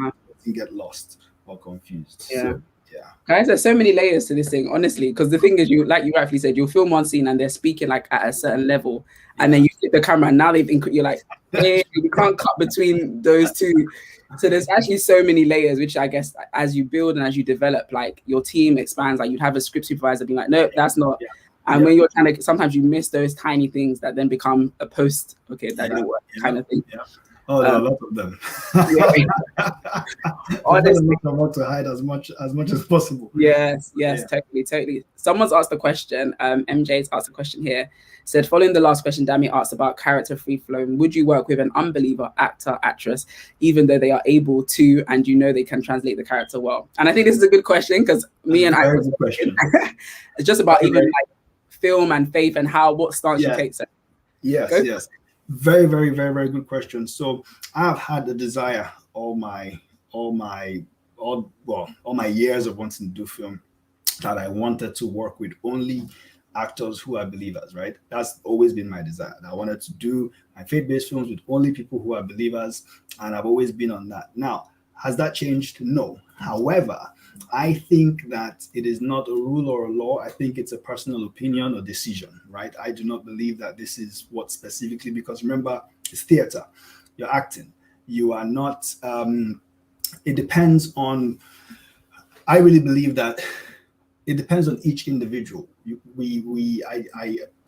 don't get lost or confused. So,
Guys, there's so many layers to this thing, honestly. Because the thing is, you like you rightfully said, you'll film one scene and they're speaking like at a certain level, and then you flip the camera and now you're like, hey, you can't cut between those two. So there's actually so many layers, which I guess as you build and as you develop, like your team expands. Like you'd have a script supervisor being like, no, that's not. And when you're trying to, sometimes you miss those tiny things that then become a post. Okay, that didn't work, kind of thing.
Oh, there are a lot of them.
Honestly,
I want to hide as much as possible.
Yes, totally. Someone's asked a question. MJ's asked a question here. Said, following the last question, Dami asked about character free flowing. Would you work with an unbeliever actor, actress, even though they are able to, and you know they can translate the character well? And I think this is a good question because me and I, it's just about even like film and faith and what stance you take. So,
yes. Very, very, very, very good question. So I've had the desire all my years of wanting to do film that I wanted to work with only actors who are believers, right? That's always been my desire. I wanted to do my faith-based films with only people who are believers, and I've always been on that. Now, has that changed? No. However, I think that it is not a rule or a law. I think it's a personal opinion or decision, right? I do not believe that this is what specifically, because remember, it's theater. You're acting. You are not, it depends on, I really believe that it depends on each individual.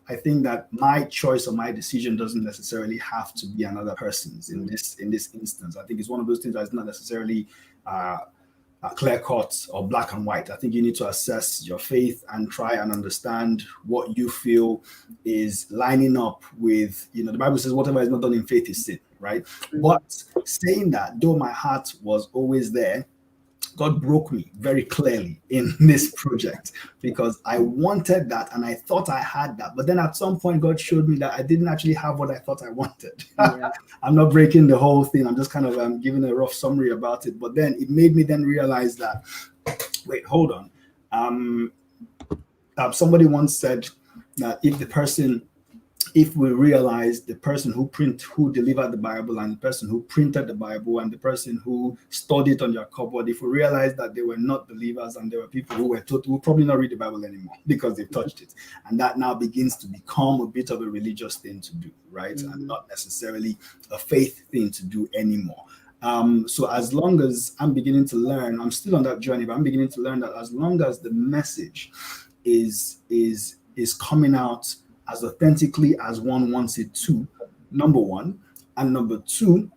I think that my choice or my decision doesn't necessarily have to be another person's in this instance. I think it's one of those things that's not necessarily clear cut or black and white. I think you need to assess your faith and try and understand what you feel is lining up with, the Bible says whatever is not done in faith is sin, right? But saying that, though my heart was always there, God broke me very clearly in this project because I wanted that and I thought I had that. But then at some point, God showed me that I didn't actually have what I thought I wanted. I'm not breaking the whole thing. I'm just kind of giving a rough summary about it. But then it made me then realize that, wait, hold on. Somebody once said that if we realize the person who delivered the Bible and the person who printed the Bible and the person who stored it on your cupboard, if we realize that they were not believers and there were people who were taught, who probably not read the Bible anymore because they've touched it. And that now begins to become a bit of a religious thing to do, right? And not necessarily a faith thing to do anymore. So as long as I'm beginning to learn, I'm still on that journey, but I'm beginning to learn that as long as the message is coming out as authentically as one wants it to, number one. And number two,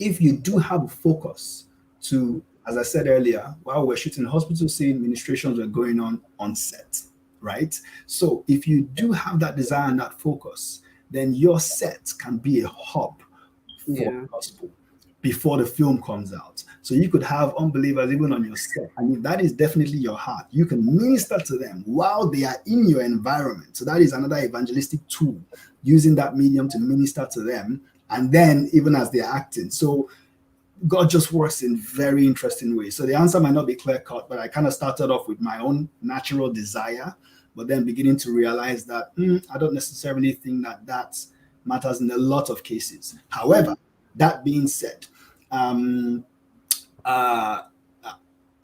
if you do have a focus to, as I said earlier, while we're shooting the hospital scene, ministrations were going on set, right? So if you do have that desire and that focus, then your set can be a hub for the gospel before the film comes out. So you could have unbelievers even on your set. I mean, that is definitely your heart. You can minister to them while they are in your environment. So that is another evangelistic tool, using that medium to minister to them. And then even as they're acting. So God just works in very interesting ways. So the answer might not be clear cut, but I kind of started off with my own natural desire, but then beginning to realize that I don't necessarily think that matters in a lot of cases. However, that being said, I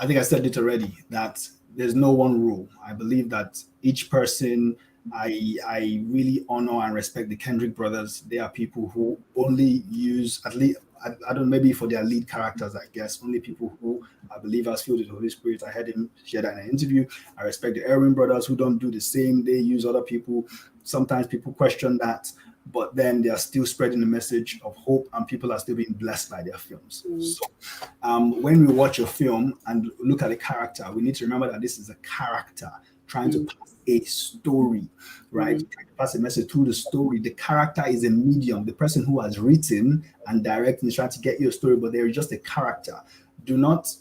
think I said it already, that there's no one rule. I believe that each person, I really honor and respect the Kendrick brothers. They are people who only use, at least, I don't, maybe for their lead characters, I guess, only people who are believers filled with the Holy Spirit. I heard him share that in an interview. I respect the Erwin brothers who don't do the same. They use other people. Sometimes people question that, but then they are still spreading the message of hope and people are still being blessed by their films. So when we watch a film and look at a character, we need to remember that this is a character trying to pass a story, right? Trying to pass a message through the story. The character is a medium. The person who has written and directed is trying to get you a story, but there is just a character. Do not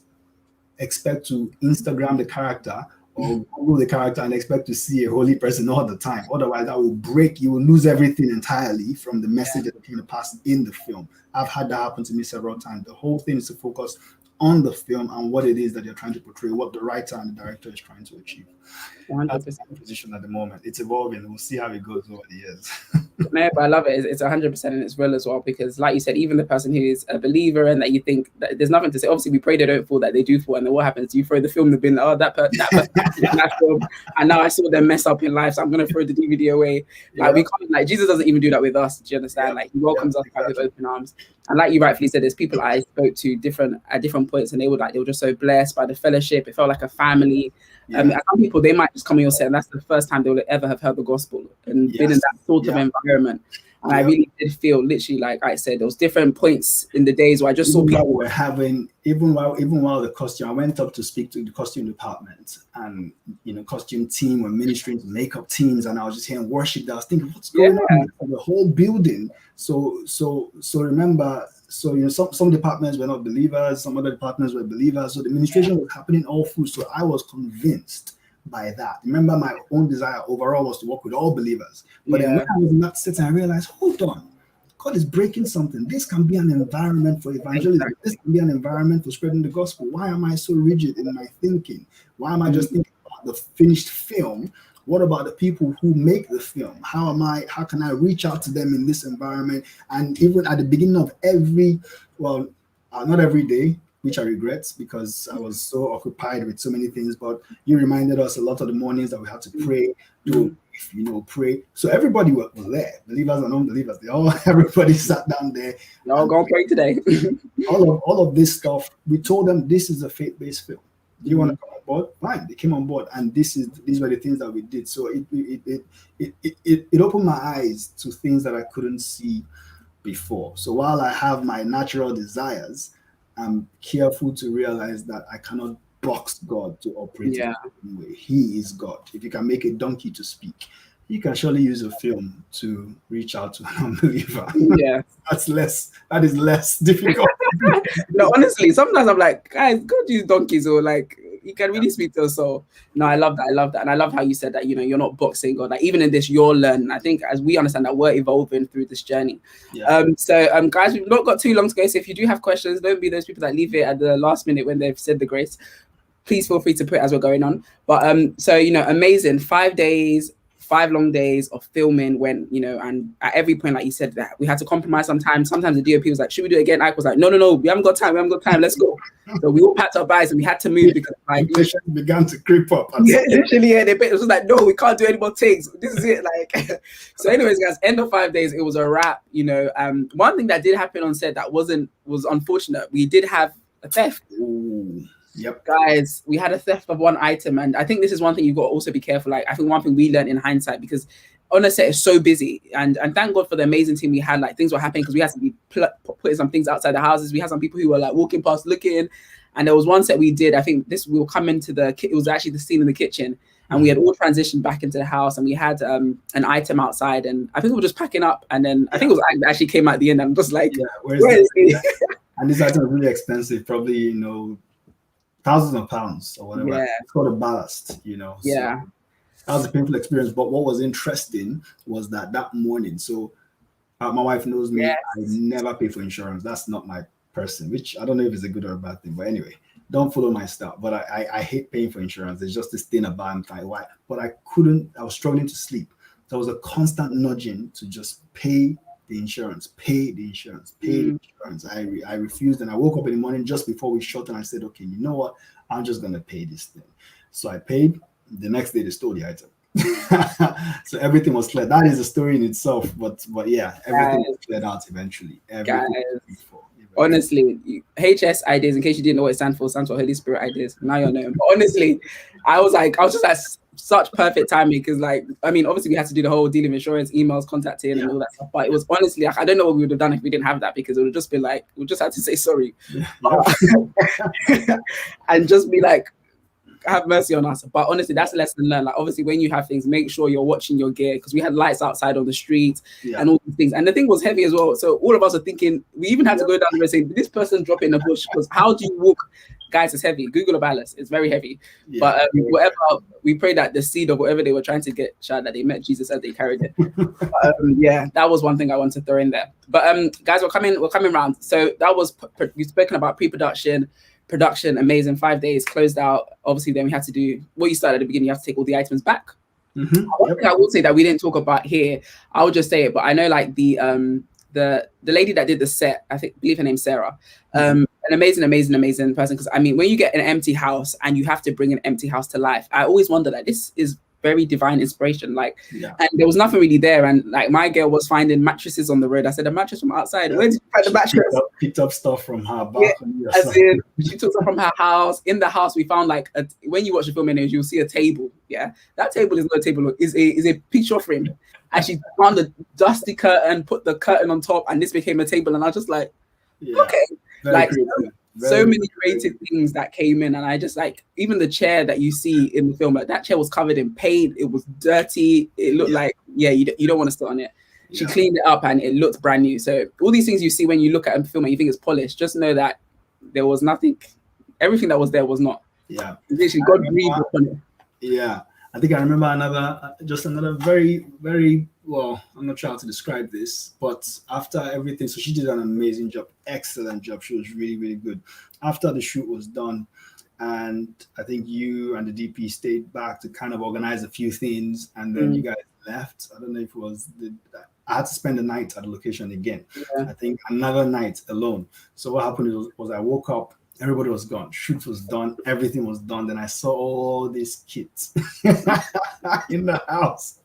expect to Instagram the character or Google the character and expect to see a holy person all the time. Otherwise, that will break. You will lose everything entirely from the message that you're going to pass in the film. I've had that happen to me several times. The whole thing is to focus on the film and what it is that you're trying to portray, what the writer and the director is trying to achieve. 100%. That's the position at the moment. It's evolving. We'll see how it goes over the years.
No, but I love it. It's 100% and it's real as well, because like you said, even the person who is a believer and that you think that there's nothing to say, obviously we pray they don't fall, that they do fall, and then what happens? You throw the film in the bin, oh, that person in that film, and now I saw them mess up in life, so I'm going to throw the DVD away. Like we can't, like Jesus doesn't even do that with us, do you understand? Like he welcomes us back with open arms. And like you rightfully said, there's people I spoke to at different points, and they were just so blessed by the fellowship. It felt like a family. Some people, they might just come on your set and that's the first time they will ever have heard the gospel and been in that sort of environment. And I really did feel, literally, like I said, there was different points in the days where I just saw people
were having, even while the costume, I went up to speak to the costume department, and costume team were ministering to makeup teams, and I was just hearing worship. I was thinking, what's going on for the whole building? So remember, some departments were not believers, some other departments were believers. So the administration was happening all through. So I was convinced by that. Remember, my own desire overall was to work with all believers. But then when I was in that setting, I realized, hold on, God is breaking something. This can be an environment for evangelism. This can be an environment for spreading the gospel. Why am I so rigid in my thinking? Why am I just thinking about the finished film? What about the people who make the film? How can I reach out to them in this environment? And even at the beginning of not every day, which I regret because I was so occupied with so many things, but you reminded us a lot of the mornings that we had to pray, pray. So everybody was there, believers and unbelievers. Everybody sat down there.
Y'all gonna pray today.
all of this stuff, we told them this is a faith-based film. Do you want to come on board? Fine, they came on board, and these were the things that we did. So it opened my eyes to things that I couldn't see before. So while I have my natural desires, I'm careful to realize that I cannot box God to operate in a certain way. He is God. If you can make a donkey to speak, you can surely use a film to reach out to an unbeliever.
Yeah.
That is less difficult.
No, honestly, sometimes I'm like, guys, go use donkeys, or like you can really speak to us. So no, I love that. And I love how you said that, you're not boxing God. Like even in this, you're learning. I think as we understand that we're evolving through this journey. Guys, we've not got too long to go. So if you do have questions, don't be those people that leave it at the last minute when they've said the grace. Please feel free to put it as we're going on. But amazing 5 days. 5 long days of filming when, and at every point, like you said, that we had to compromise sometimes. Sometimes the DOP was like, should we do it again? Ike was like, no, we haven't got time, let's go. So we all packed our bags and we had to move because like
inflation began to creep up.
Literally, it was like, no, we can't do any more takes. This is it. Like, so anyways, guys, end of 5 days, it was a wrap, One thing that did happen on set that was unfortunate. We did have a theft.
Ooh. Yep.
Guys, we had a theft of one item, and I think this is one thing you've got to also be careful. Like, I think one thing we learned in hindsight, because on a set is so busy, and thank God for the amazing team we had. Like, things were happening because we had to be putting some things outside the houses. We had some people who were like walking past looking, and there was one set we did. I think we will come into it was actually the scene in the kitchen, and we had all transitioned back into the house, and we had an item outside, and I think we were just packing up, and then I think it was actually came out at the end. I'm just like, where is he?
And this item is really expensive, probably thousands of pounds or whatever. It's called a ballast, So that was a painful experience. But what was interesting was that morning. So my wife knows me. I never pay for insurance. That's not my person, which I don't know if it's a good or a bad thing. But anyway, don't follow my stuff. But I hate paying for insurance. It's just this thing about why. But I was struggling to sleep. There was a constant nudging to just pay the insurance. I refused, and I woke up in the morning just before we shot, and I said, okay, you know what? I'm just gonna pay this thing. So I paid. The next day they stole the item. So everything was cleared. That is a story in itself, but yeah, everything was cleared out eventually.
Honestly, HS ideas, in case you didn't know what it stands for Holy Spirit ideas. Now you'll know. But honestly, I was just like such perfect timing, because obviously we had to do the whole dealing with insurance, emails, contacting and all that stuff. But it was honestly I don't know what we would have done if we didn't have that, because it would have just been like we just had to say sorry. And just be like, have mercy on us. But honestly, that's a lesson learned. Like, obviously, when you have things, make sure you're watching your gear, because we had lights outside on the street and all these things. And the thing was heavy as well. So all of us are thinking, we even had to go down the road saying, did this person drop in a bush? Because how do you walk? Guys, it's heavy. Google a ballast. It's very heavy. But whatever, we pray that the seed of whatever they were trying to get, that they met Jesus as they carried it. But, that was one thing I wanted to throw in there. But guys, we're coming around. So that was, we've spoken about pre-production, production, amazing 5 days, closed out. Obviously, then we had to do what you started at the beginning. You have to take all the items back. One thing I will say that we didn't talk about here, I'll just say it, but I know like the lady that did the set, I believe her name's Sarah, an amazing person. Because I mean, when you get an empty house and you have to bring an empty house to life, I always wonder that this is very divine inspiration. Like, and there was nothing really there. And like my girl was finding mattresses on the road. I said, a mattress from outside. Where did you find the mattress?
Picked up stuff from her balcony.
She took stuff from her house. In the house, we found like when you watch the film, you'll see a table. Yeah, that table is not a table. Is a picture frame. And she found a dusty curtain, put the curtain on top, and this became a table. And I was just like, okay, like. So many creative things that came in, and I just like even the chair that you see in the film. Like that chair was covered in paint. It was dirty. It looked like you don't want to sit on it. She cleaned it up and it looked brand new. So all these things you see when you look at a film and you think it's polished, just know that there was nothing. Everything that was there was not.
Yeah,
literally God breathed upon it.
Yeah, I think I remember another very, very well. I'm not trying to describe this, but after everything, so she did an amazing job, excellent job. She was really, really good. After the shoot was done, and I think you and the DP stayed back to kind of organize a few things, and then you guys left. I don't know if it was I had to spend the night at the location again. I think another night alone. So what happened was I woke up. Everybody was gone. Shoot was done. Everything was done. Then I saw all these kids in the house.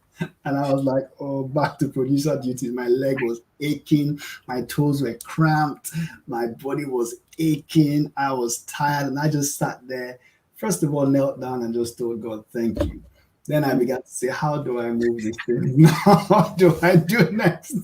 And I was like, oh, back to producer duties. My leg was aching. My toes were cramped. My body was aching. I was tired. And I just sat there. First of all, knelt down and just told God, thank you. Then I began to say, how do I move this thing? Now, what do I do next?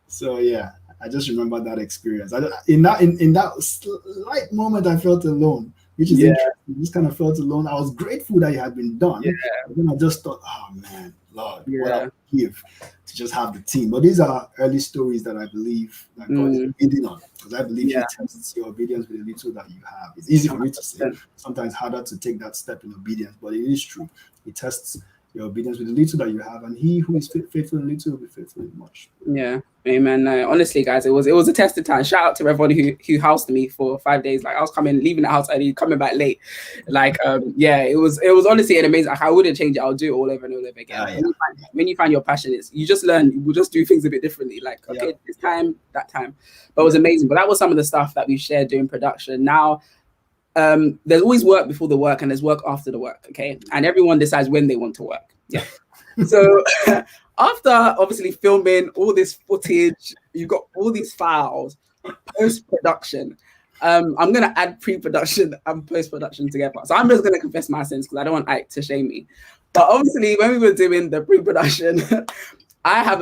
So, yeah. I just remember that experience. In that slight moment, I felt alone, which is interesting. I just kind of felt alone. I was grateful that it had been done. But then I just thought, oh man, Lord, what I would give to just have the team. But these are early stories that I believe that God is bidding on, because I believe He tests your obedience with the little that you have. It's easy for me to say, sometimes harder to take that step in obedience, but it is true. He tests your obedience with the little that you have, and He who is faithful in little will be faithful in much.
Yeah, amen. No, honestly, guys, it was a tested time. Shout out to everybody who housed me for 5 days. Like I was leaving the house early, coming back late. Like it was honestly an amazing. Like, I wouldn't change it. I'll do it all over and all over again. When you find your passion, you just learn. We'll just do things a bit differently. Like okay, this time, that time. But it was amazing. But that was some of the stuff that we shared during production. Now. There's always work before the work and there's work after the work, okay? And everyone decides when they want to work. Yeah. So after obviously filming all this footage, you've got all these files, post-production. I'm gonna add pre-production and post-production together. So I'm just gonna confess my sins because I don't want Ike to shame me. But obviously when we were doing the pre-production, I have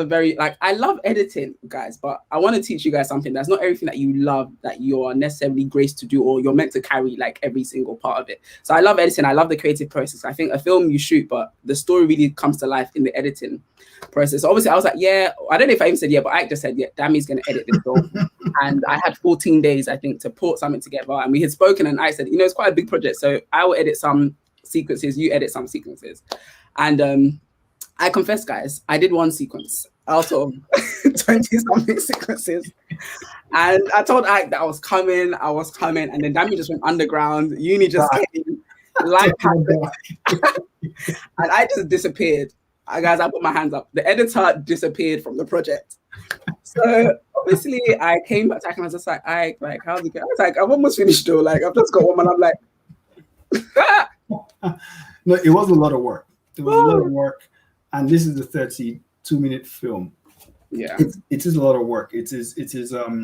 I love editing, guys, but I want to teach you guys something. That's not everything that you love that you're necessarily graced to do or you're meant to carry like every single part of it. So I love editing. I love the creative process. I think a film you shoot, but the story really comes to life in the editing process. So obviously I was like, I don't know if I even said but I just said, Dammy's going to edit this film. And I had 14 days, I think, to put something together. And we had spoken and I said, it's quite a big project. So I will edit some sequences, you edit some sequences. And I confess, guys, I did one sequence out of 20-something sequences. And I told Ike that I was coming, and then Dammy just went underground, uni just came, life happened, and I just disappeared. Guys, I put my hands up. The editor disappeared from the project. So obviously I came back to Ike and I was just like, Ike, like, how's it going? I was like, I'm almost finished though. Like, I've just got one and I'm like,
No, it was a lot of work. It was a lot of work. And this is the 32-minute film.
Yeah,
it is a lot of work. It is. So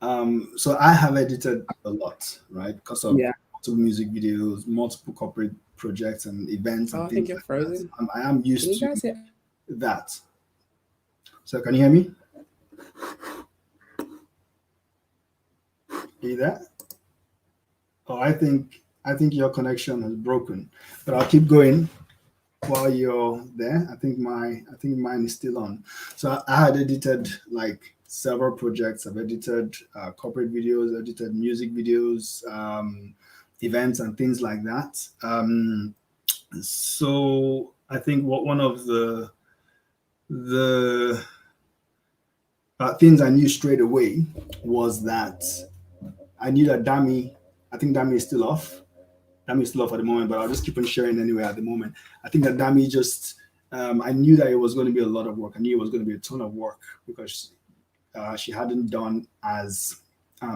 I have edited a lot, right? Because of multiple music videos, multiple corporate projects and events and things like that. I am used to that. So can you hear me? Are you there? Oh, I think your connection has broken, but I'll keep going. While you're there, I think mine is still on. So I had edited like several projects. I've edited corporate videos, edited music videos, events and things like that. So I think one of the things I knew straight away was that I knew that Dammy is still off. Dami's still off at the moment, but I'll just keep on sharing anyway at the moment. I think that Dami just, I knew that it was going to be a lot of work. I knew it was going to be a ton of work because she hadn't done as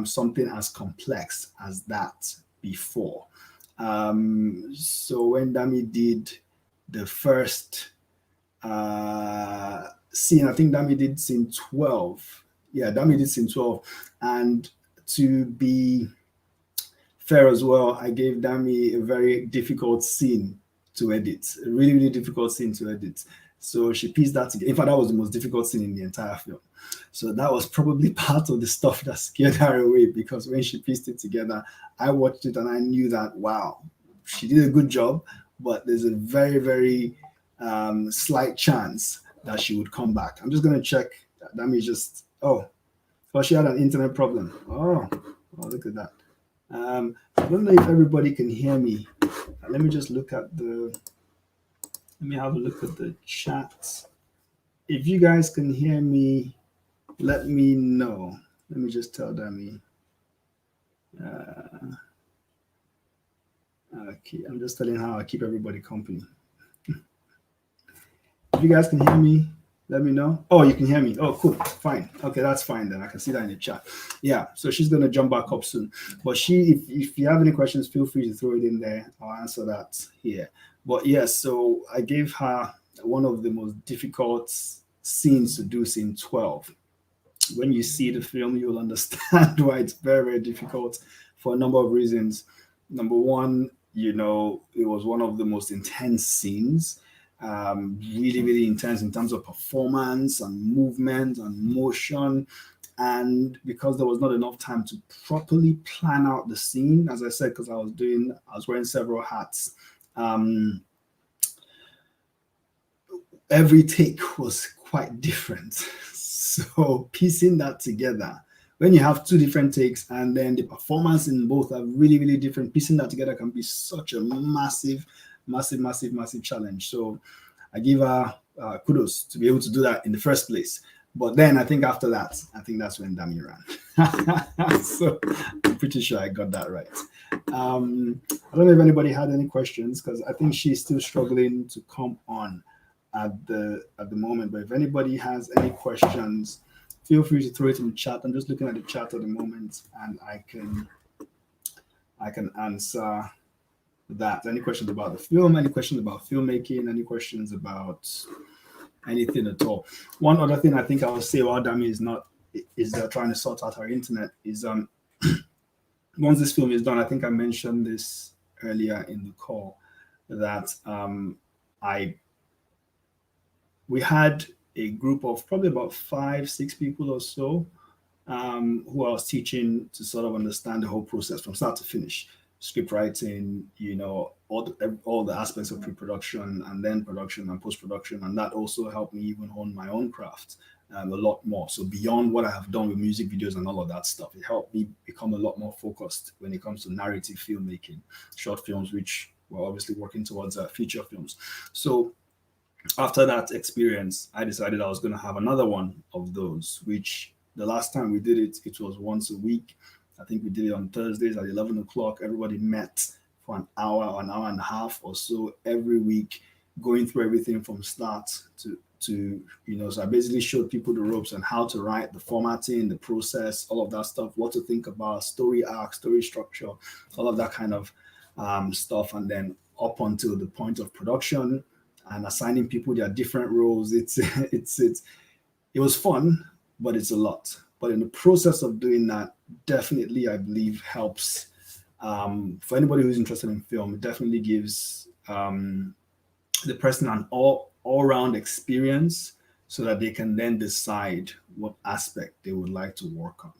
something as complex as that before. So when Dami did the first scene, I think Dami did scene 12. Yeah, Dami did scene 12. And to be fair as well, I gave Dami a very difficult scene to edit, a really, really difficult scene to edit. So she pieced that together. In fact, that was the most difficult scene in the entire film. So that was probably part of the stuff that scared her away, because when she pieced it together, I watched it and I knew that, wow, she did a good job, but there's a very, very slight chance that she would come back. I'm just going to check. Dami just, she had an internet problem. Oh, look at that. I don't know if everybody can hear me. Let me just look at let me have a look at the chat. If you guys can hear me, let me know. Let me just tell Dami. Okay, I'm just telling how I keep everybody company. If you guys can hear me, let me know. Oh, you can hear me. Oh, cool. Fine. Okay, that's fine then. I can see that in the chat. Yeah, so she's going to jump back up soon. But if you have any questions, feel free to throw it in there. I'll answer that here. But yes, so I gave her one of the most difficult scenes to do, scene 12. When you see the film, you'll understand why it's very, very difficult for a number of reasons. Number one, it was one of the most intense scenes. Really, really intense in terms of performance and movement and motion. And because there was not enough time to properly plan out the scene, as I said, because I was wearing several hats. Every take was quite different. So piecing that together, when you have two different takes and then the performance in both are really, really different, piecing that together can be such a massive challenge. So I give her kudos to be able to do that in the first place. But then I think after that, that's when Dami ran. So I'm pretty sure I got that right. I don't know if anybody had any questions, because I think she's still struggling to come on at the moment. But if anybody has any questions, feel free to throw it in the chat. I'm just looking at the chat at the moment, and I can answer that. Any questions about the film, any questions about filmmaking, any questions about anything at all. One other thing I think I will say while Dami is trying to sort out her internet is once this film is done, I think I mentioned this earlier in the call, that we had a group of probably about 5-6 people or so who I was teaching to sort of understand the whole process from start to finish. Script writing, all the aspects of pre-production and then production and post-production. And that also helped me even hone my own craft a lot more. So beyond what I have done with music videos and all of that stuff, it helped me become a lot more focused when it comes to narrative filmmaking, short films, which we're obviously working towards feature films. So after that experience, I decided I was going to have another one of those, which the last time we did it, it was once a week. I think we did it on Thursdays at 11 o'clock. Everybody met for an hour and a half or so every week, going through everything from start to so I basically showed people the ropes on how to write, the formatting, the process, all of that stuff, what to think about, story arc, story structure, all of that kind of stuff. And then up until the point of production and assigning people their different roles. It was fun, but it's a lot. But in the process of doing that, definitely, I believe, helps for anybody who's interested in film. It definitely gives the person an all-round experience so that they can then decide what aspect they would like to work on.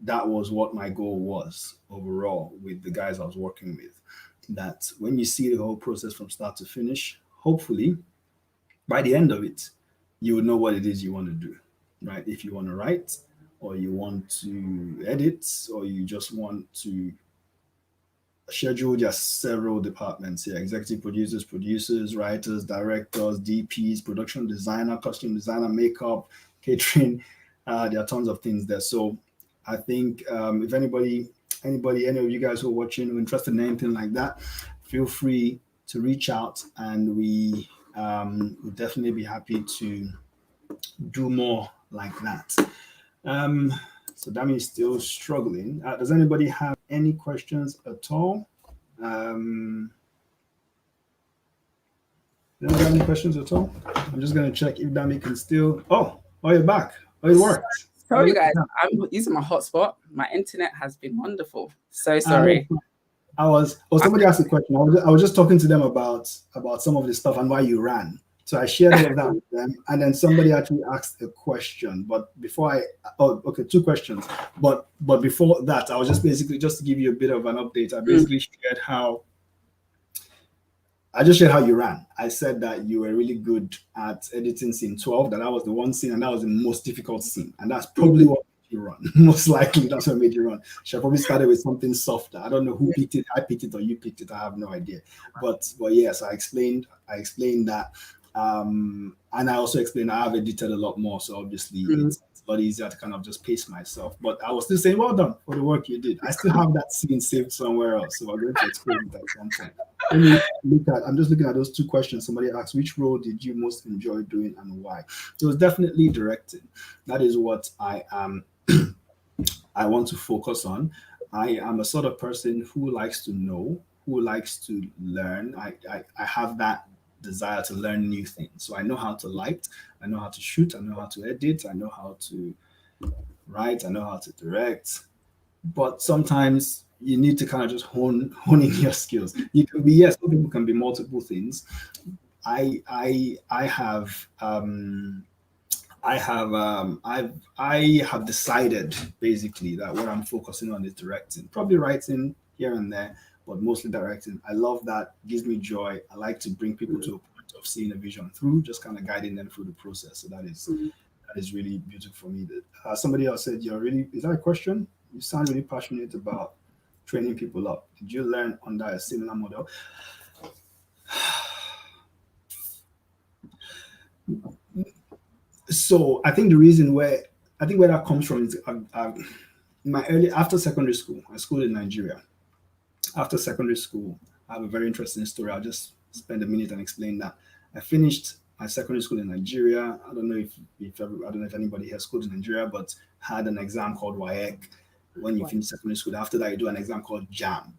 That was what my goal was overall with the guys I was working with. That when you see the whole process from start to finish, hopefully, by the end of it, you will know what it is you want to do, right? If you want to write, or you want to edit, or you just want to schedule. There are several departments here: executive producers, writers, directors, DPs, production designer, costume designer, makeup, catering. There are tons of things there. So I think if anybody anybody, any of you guys who are watching or interested in anything like that, feel free to reach out, and we will definitely be happy to do more like that. So Dami is still struggling. Does anybody have any questions at all? Anybody have any questions at all? I'm just going to check if Dami can still. Oh, you're back. Oh, it worked.
Sorry, guys. I'm using my hotspot. My internet has been wonderful. So sorry.
Somebody asked a question. I was just talking to them about some of the stuff and why you ran. So I shared all of that with them, and then somebody actually asked a question. But before two questions. But before that, I was just basically, just to give you a bit of an update. I basically shared how you ran. I said that you were really good at editing scene 12. That was the one scene, and that was the most difficult scene, and that's probably what made you run. Most likely, that's what made you run. Should probably started with something softer. I don't know who picked it. I picked it or you picked it. I have no idea. But yes, I explained that. And I also explained I have edited a lot more, so obviously it's a lot easier to kind of just pace myself. But I was still saying, well done for the work you did. I still have that scene saved somewhere else, so I'm going to explain it at some point. I'm just looking at those two questions. Somebody asked, which role did you most enjoy doing and why? It was definitely directing. That is what I want to focus on. I am a sort of person who likes to know, who likes to learn. I have that desire to learn new things. So I know how to light, I know how to shoot, I know how to edit, I know how to write, I know how to direct. But sometimes you need to kind of just hone in your skills. You can be, yes, some people can be multiple things. I have decided basically that what I'm focusing on is directing, probably writing here and there, but mostly directing. I love that. It gives me joy. I like to bring people to a point of seeing a vision through, just kind of guiding them through the process. So that is really beautiful for me. Somebody else said, is that a question? You sound really passionate about training people up. Did you learn under a similar model? So I think the reason where that comes from is after secondary school, I schooled in Nigeria. After secondary school, I have a very interesting story. I'll just spend a minute and explain that. I finished my secondary school in Nigeria. I don't know if anybody has schooled in Nigeria, but had an exam called WAEC. When you finish secondary school, after that you do an exam called JAMB.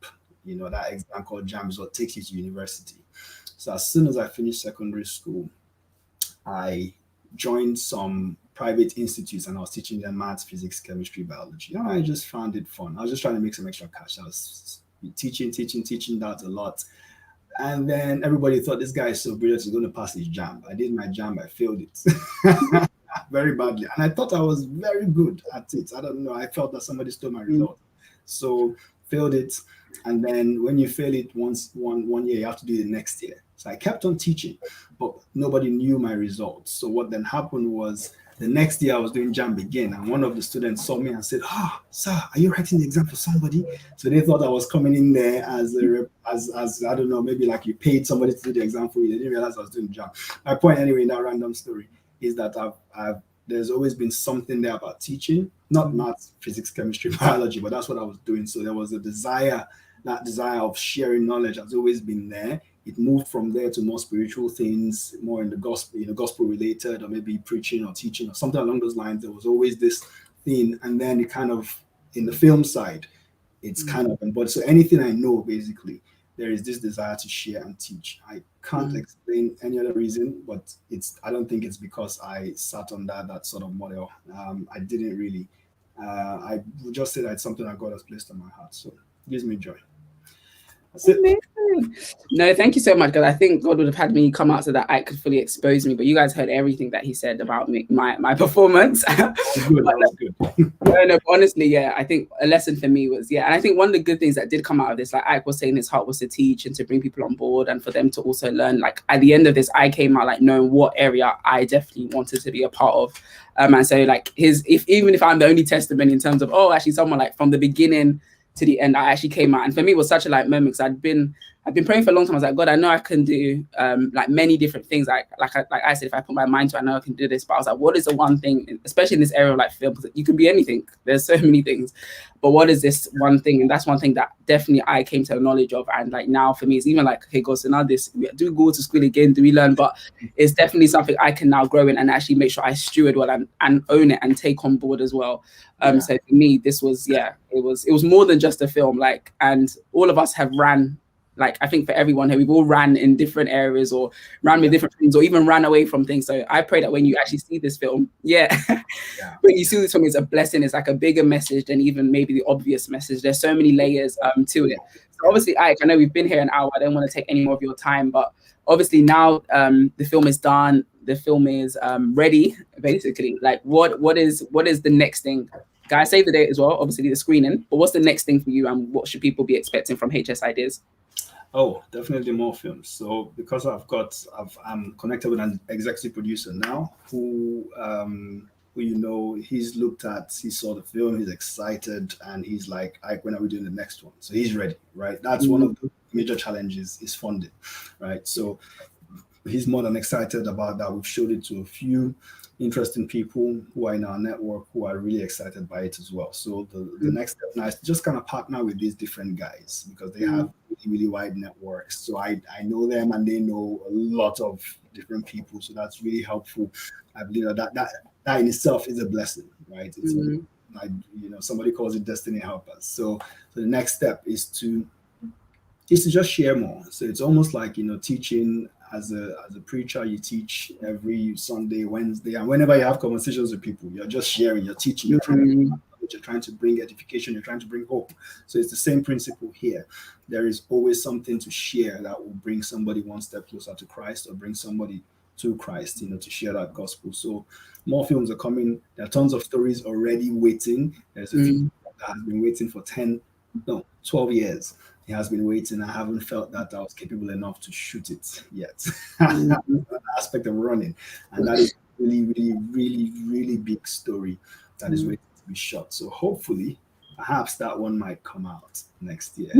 You know, that exam called JAMB is what takes you to university. So as soon as I finished secondary school, I joined some private institutes and I was teaching them maths, physics, chemistry, biology. And I just found it fun. I was just trying to make some extra cash. I was teaching that a lot. And then everybody thought this guy is so brilliant, he's going to pass his JAMB. I did my JAMB, I failed it very badly. And I thought I was very good at it. I don't know. I felt that somebody stole my result. So failed it. And then when you fail it one year, you have to do it the next year. So I kept on teaching, but nobody knew my results. So what then happened was the next year I was doing JAMB again, and one of the students saw me and said, sir, are you writing the exam for somebody? So they thought I was coming in there as I don't know, maybe like you paid somebody to do the exam for you. They didn't realize I was doing JAMB. My point anyway in that random story is that there's always been something there about teaching, not maths, physics, chemistry, biology, but that's what I was doing. So there was a desire, that desire of sharing knowledge has always been there. It moved from there to more spiritual things, more in the gospel, gospel related, or maybe preaching or teaching or something along those lines. There was always this thing. And then it kind of, in the film side, it's kind of embodied. So anything I know, basically, there is this desire to share and teach. I can't explain any other reason, but I don't think it's because I sat on that sort of model. I didn't really. I would just say that it's something that God has placed on my heart. So it gives me joy.
No, thank you so much, because I think God would have had me come out so that I could fully expose me. But you guys heard everything that he said about me, my performance. No, honestly, yeah, I think a lesson for me was, and I think one of the good things that did come out of this, like Iyke was saying, his heart was to teach and to bring people on board and for them to also learn. Like at the end of this, I came out like knowing what area I definitely wanted to be a part of. And so like even if I'm the only testimony in terms of, actually someone like from the beginning to the end, I actually came out. And for me, it was such a like moment, because I'd been I've been praying for a long time. I was like, God, I know I can do like many different things. Like I said, if I put my mind to it, I know I can do this. But I was like, what is the one thing, especially in this area of like film, because you can be anything. There's so many things. But what is this one thing? And that's one thing that definitely I came to the knowledge of. And like now for me, it's even like, okay, God, so now this, do we go to school again? Do we learn? But it's definitely something I can now grow in and actually make sure I steward well and own it and take on board as well. So for me, this was, it was more than just a film. Like, and all of us have ran. Like, I think for everyone here, we've all ran in different areas or ran with different things or even ran away from things. So I pray that when you actually see this film, when you see this film, it's a blessing. It's like a bigger message than even maybe the obvious message. There's so many layers to it. So obviously, Iyke, I know we've been here an hour. I don't want to take any more of your time, but obviously now the film is done. The film is ready, basically. Like, what is the next thing? Guys, save the date as well, obviously the screening. But what's the next thing for you and what should people be expecting from HS Ideas?
Oh, definitely more films. So because I'm connected with an executive producer now who he's looked at, he saw the film, he's excited, and he's like, when are we doing the next one? So he's ready, right? That's one of the major challenges is funding, right? So he's more than excited about that. We've showed it to a few interesting people who are in our network who are really excited by it as well. So the next step now is to just kind of partner with these different guys because they have really, really wide networks. So I know them and they know a lot of different people. So that's really helpful. I believe that in itself is a blessing, right? It's like, somebody calls it destiny helpers. So the next step is to just share more. So it's almost like, teaching. As a preacher, you teach every Sunday, Wednesday, and whenever you have conversations with people, you're just sharing, you're teaching, you're trying to bring edification, you're trying to bring hope. So it's the same principle here. There is always something to share that will bring somebody one step closer to Christ or bring somebody to Christ, to share that gospel. So more films are coming. There are tons of stories already waiting. There's a film that has been waiting for 12 years. He has been waiting. I haven't felt that I was capable enough to shoot it yet. An aspect of running. And that is really, really, really, really big story that is waiting to be shot. So hopefully, perhaps that one might come out next year.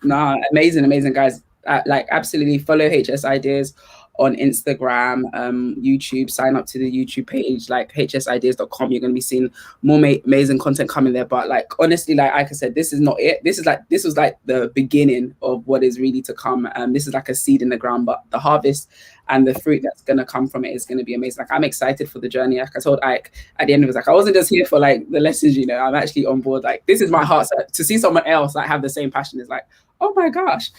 Nah, amazing, guys. Like, absolutely follow HS Ideas on Instagram, YouTube, sign up to the YouTube page, like hsideas.com. You're going to be seeing more amazing content coming there. But like, honestly, like I said, this is not it. This was like the beginning of what is really to come. This is like a seed in the ground, but the harvest and the fruit that's going to come from it is going to be amazing. Like, I'm excited for the journey. Like I told Iyke at the end of it, like, I wasn't just here for like the lessons, I'm actually on board. Like, this is my heart. So to see someone else like have the same passion is like, oh my gosh.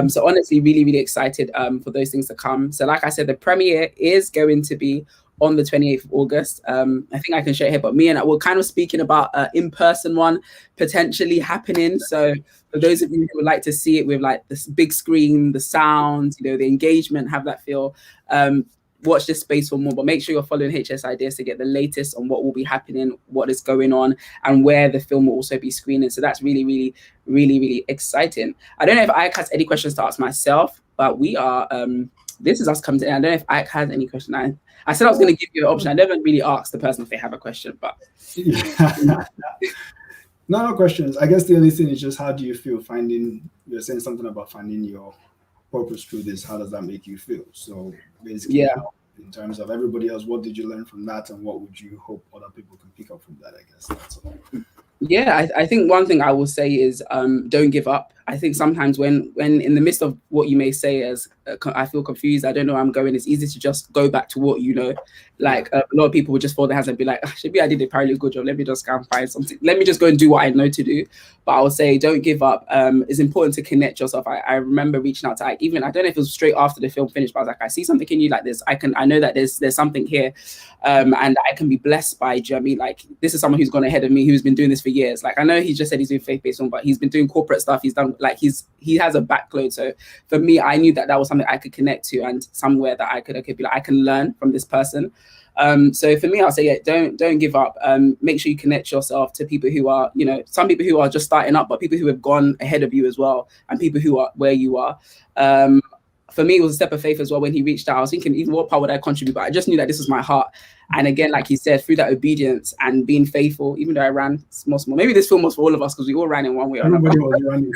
So honestly, really, really excited for those things to come. So like I said, the premiere is going to be on the 28th of August. I think I can share it here, but me and I were kind of speaking about an in-person one potentially happening. So for those of you who would like to see it with like this big screen, the sound, the engagement, have that feel, watch this space for more, but make sure you're following HS Ideas to get the latest on what will be happening, what is going on, and where the film will also be screening. So that's really, really, really, really exciting. I don't know if Iyke has any questions to ask myself, but we are, this is us coming to, I don't know if Iyke has any question. I said I was going to give you an option. I never really asked the person if they have a question, but.
No questions. I guess the only thing is just how do you feel you're saying something about finding your purpose through this. How does that make you feel? So basically, in terms of everybody else, what did you learn from that, and what would you hope other people can pick up from that? I guess that's all.
Yeah, I think one thing I will say is don't give up. I think sometimes when in the midst of what you may say as I feel confused, I don't know where I'm going, it's easy to just go back to what you know. Like a lot of people would just fold their hands and be like, maybe I did a really good job. Let me just go and find something. Let me just go and do what I know to do. But I would say don't give up. It's important to connect yourself. I remember reaching out to Iyke, even I don't know if it was straight after the film finished, but I was like, I see something in you like this. I know that there's something here, and I can be blessed by Jeremy. Like, this is someone who's gone ahead of me, who's been doing this for years. Like, I know he just said he's doing faith-based film, but he's been doing corporate stuff. He's done he has a backload. So for me, I knew that was something I could connect to and somewhere that I could be like, I can learn from this person. So for me, I'll say, don't give up. Make sure you connect yourself to people who are, some people who are just starting up, but people who have gone ahead of you as well, and people who are where you are. for me, it was a step of faith as well when he reached out. I was thinking, even what part would I contribute? But I just knew that this was my heart. And again, like he said, through that obedience and being faithful, even though I ran small. Maybe this film was for all of us because we all ran in one way or another.
Everybody was running.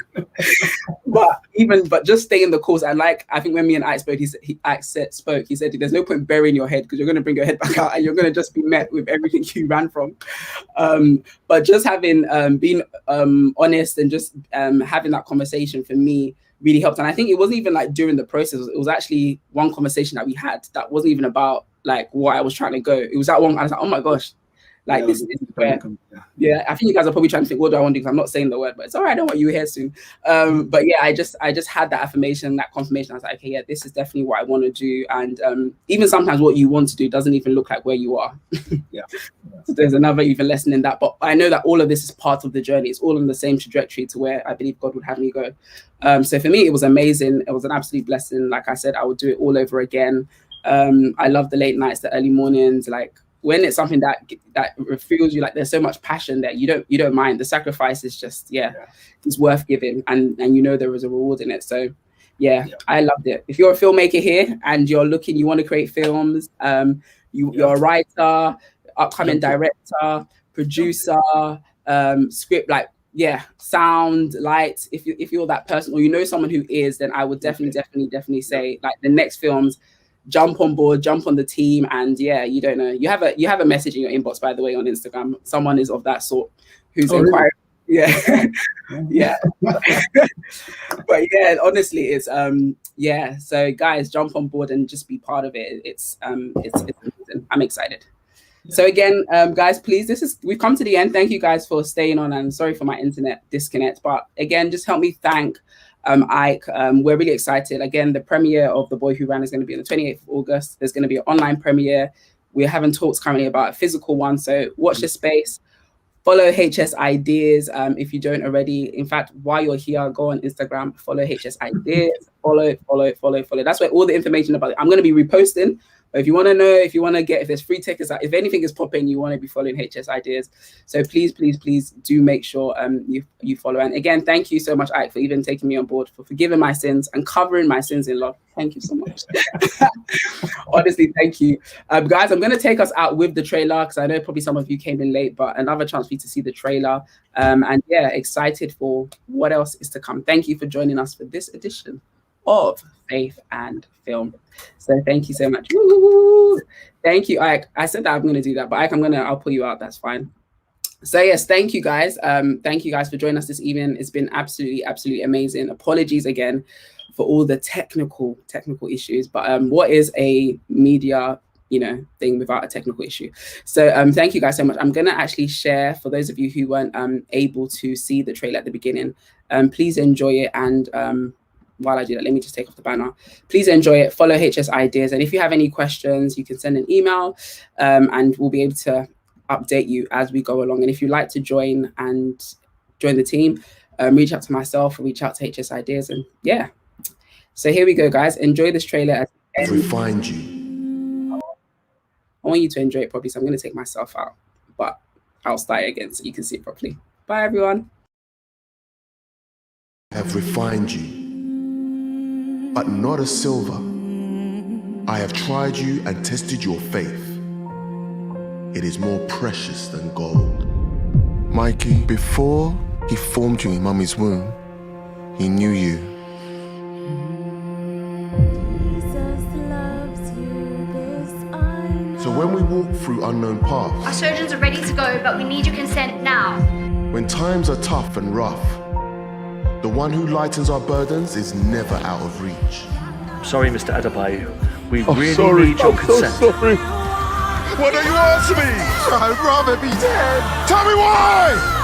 but just stay in the course. And like, I think when me and Ike spoke, he said, there's no point burying your head because you're going to bring your head back out and you're going to just be met with everything you ran from. But just having been honest and just having that conversation for me really helped. And I think it wasn't even like during the process. It was actually one conversation that we had that wasn't even about like what I was trying to go. It was that one. I was like, oh my gosh, like this is where. Yeah, I think you guys are probably trying to think, what do I want to do? Because I'm not saying the word, but it's all right. I don't want you here soon. But yeah, I just had that affirmation, that confirmation. I was like, okay, yeah, this is definitely what I want to do. And even sometimes what you want to do doesn't even look like where you are.
Yeah.
So there's another even lesson in that. But I know that all of this is part of the journey. It's all on the same trajectory to where I believe God would have me go. So for me, it was amazing. It was an absolute blessing. Like I said, I would do it all over again. I love the late nights, the early mornings. Like when it's something that fuels you, like there's so much passion that you don't mind. The sacrifice is just it's worth giving, and you know there is a reward in it. So yeah, I loved it. If you're a filmmaker here and you want to create films, you're a writer, upcoming director, producer, script, sound, light. If you're that person or you know someone who is, then I would definitely say like the next films, jump on board, jump on the team. And yeah, you don't know, you have a message in your inbox, by the way, on Instagram. Someone is of that sort who's inquiring. Really? Yeah. But yeah, honestly, it's so guys, jump on board and just be part of it. It's amazing. I'm excited. So again, guys, please, we've come to the end. Thank you guys for staying on, and sorry for my internet disconnect, but again, just help me thank Ike. We're really excited. Again, the premiere of The Boy Who Ran is going to be on the 28th of August. There's going to be an online premiere. We're having talks currently about a physical one, so watch this space. Follow HS Ideas if you don't already. In fact, while you're here, go on Instagram, follow HS Ideas, follow. That's where all the information about it. I'm going to be reposting. But if you want to know, if there's free tickets, if anything is popping, you want to be following HS Ideas. So please do make sure you follow. And again, thank you so much, Ike, for even taking me on board, for forgiving my sins and covering my sins in love. Thank you so much. Honestly, thank you. Guys, I'm going to take us out with the trailer because I know probably some of you came in late, but another chance for you to see the trailer. And yeah, excited for what else is to come. Thank you for joining us for this edition of Faith and Film. So thank you so much. Woo! Thank you, Ike. I said that I'm going to do that, but Ike, I'll pull you out. That's fine. So yes, thank you guys. Thank you guys for joining us this evening. It's been absolutely amazing. Apologies again for all the technical issues, but what is a media thing without a technical issue? So thank you guys so much. I'm gonna actually share, for those of you who weren't able to see the trailer at the beginning, please enjoy it. And while I do that, let me just take off the banner. Please enjoy it. Follow HS Ideas. And if you have any questions, you can send an email and we'll be able to update you as we go along. And if you'd like to join the team, reach out to myself or reach out to HS Ideas. And yeah. So here we go, guys. Enjoy this trailer.
I've refined you.
I want you to enjoy it properly, so I'm going to take myself out. But I'll start again so you can see it properly. Bye, everyone.
I have refined you, but not as silver. I have tried you and tested your faith. It is more precious than gold. Mikey, before he formed you in Mummy's womb, he knew you. So when we walk through unknown paths,
Our surgeons are ready to go, but we need your consent now.
when times are tough and rough, the one who lightens our burdens is never out of reach.
Sorry, Mr. Adebayo. We really need your consent.
So sorry. Why don't you answer me? I'd rather be dead. Tell me why!